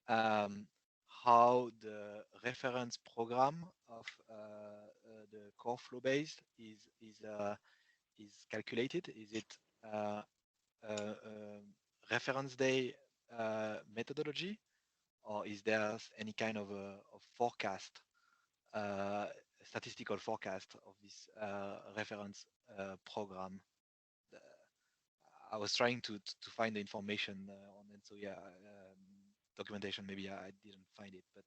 how the reference program of the core flow based is calculated? Is it reference day methodology, or is there any kind of a forecast, statistical forecast of this reference program? I was trying to find the information on it, so yeah, documentation. Maybe I didn't find it, but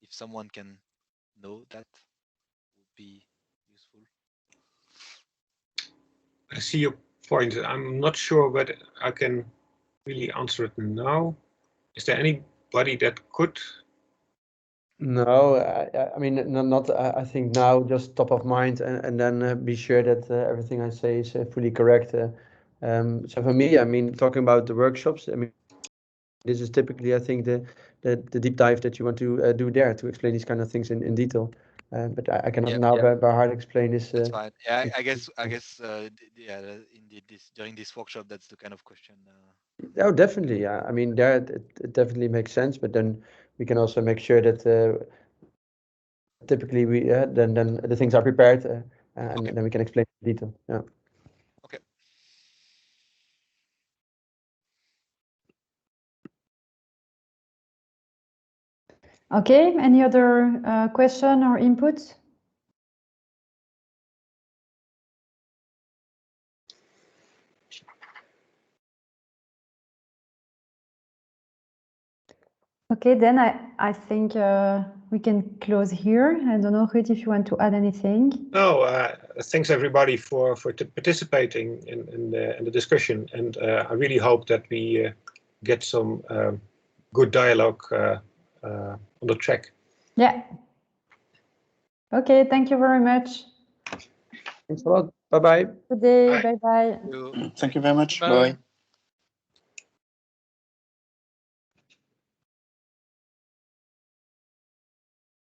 if someone can know that, would be useful. I see your point. I'm not sure whether I can really answer it now. Is there anybody that could? No, I mean, not I think now just top of mind, and then be sure that everything I say is fully correct. So for me, I mean, talking about the workshops, I mean, this is typically, I think, the deep dive that you want to do there to explain these kind of things in detail. But I cannot now by heart explain this. That's fine. Yeah, I guess yeah, indeed, during this workshop, that's the kind of question. Oh, definitely. Yeah, I mean, there it definitely makes sense, but then we can also make sure that typically we then the things are prepared, and then we can explain in detail. Yeah. Okay. Okay, any other question or input? Okay, then I think we can close here. I don't know, Ruud, if you want to add anything. No, thanks everybody for participating in the discussion, and I really hope that we get some good dialogue on the track. Yeah. Okay, thank you very much. Thanks a lot. Bye-bye. Good day. Bye-bye. Thank you very much. Bye. Bye.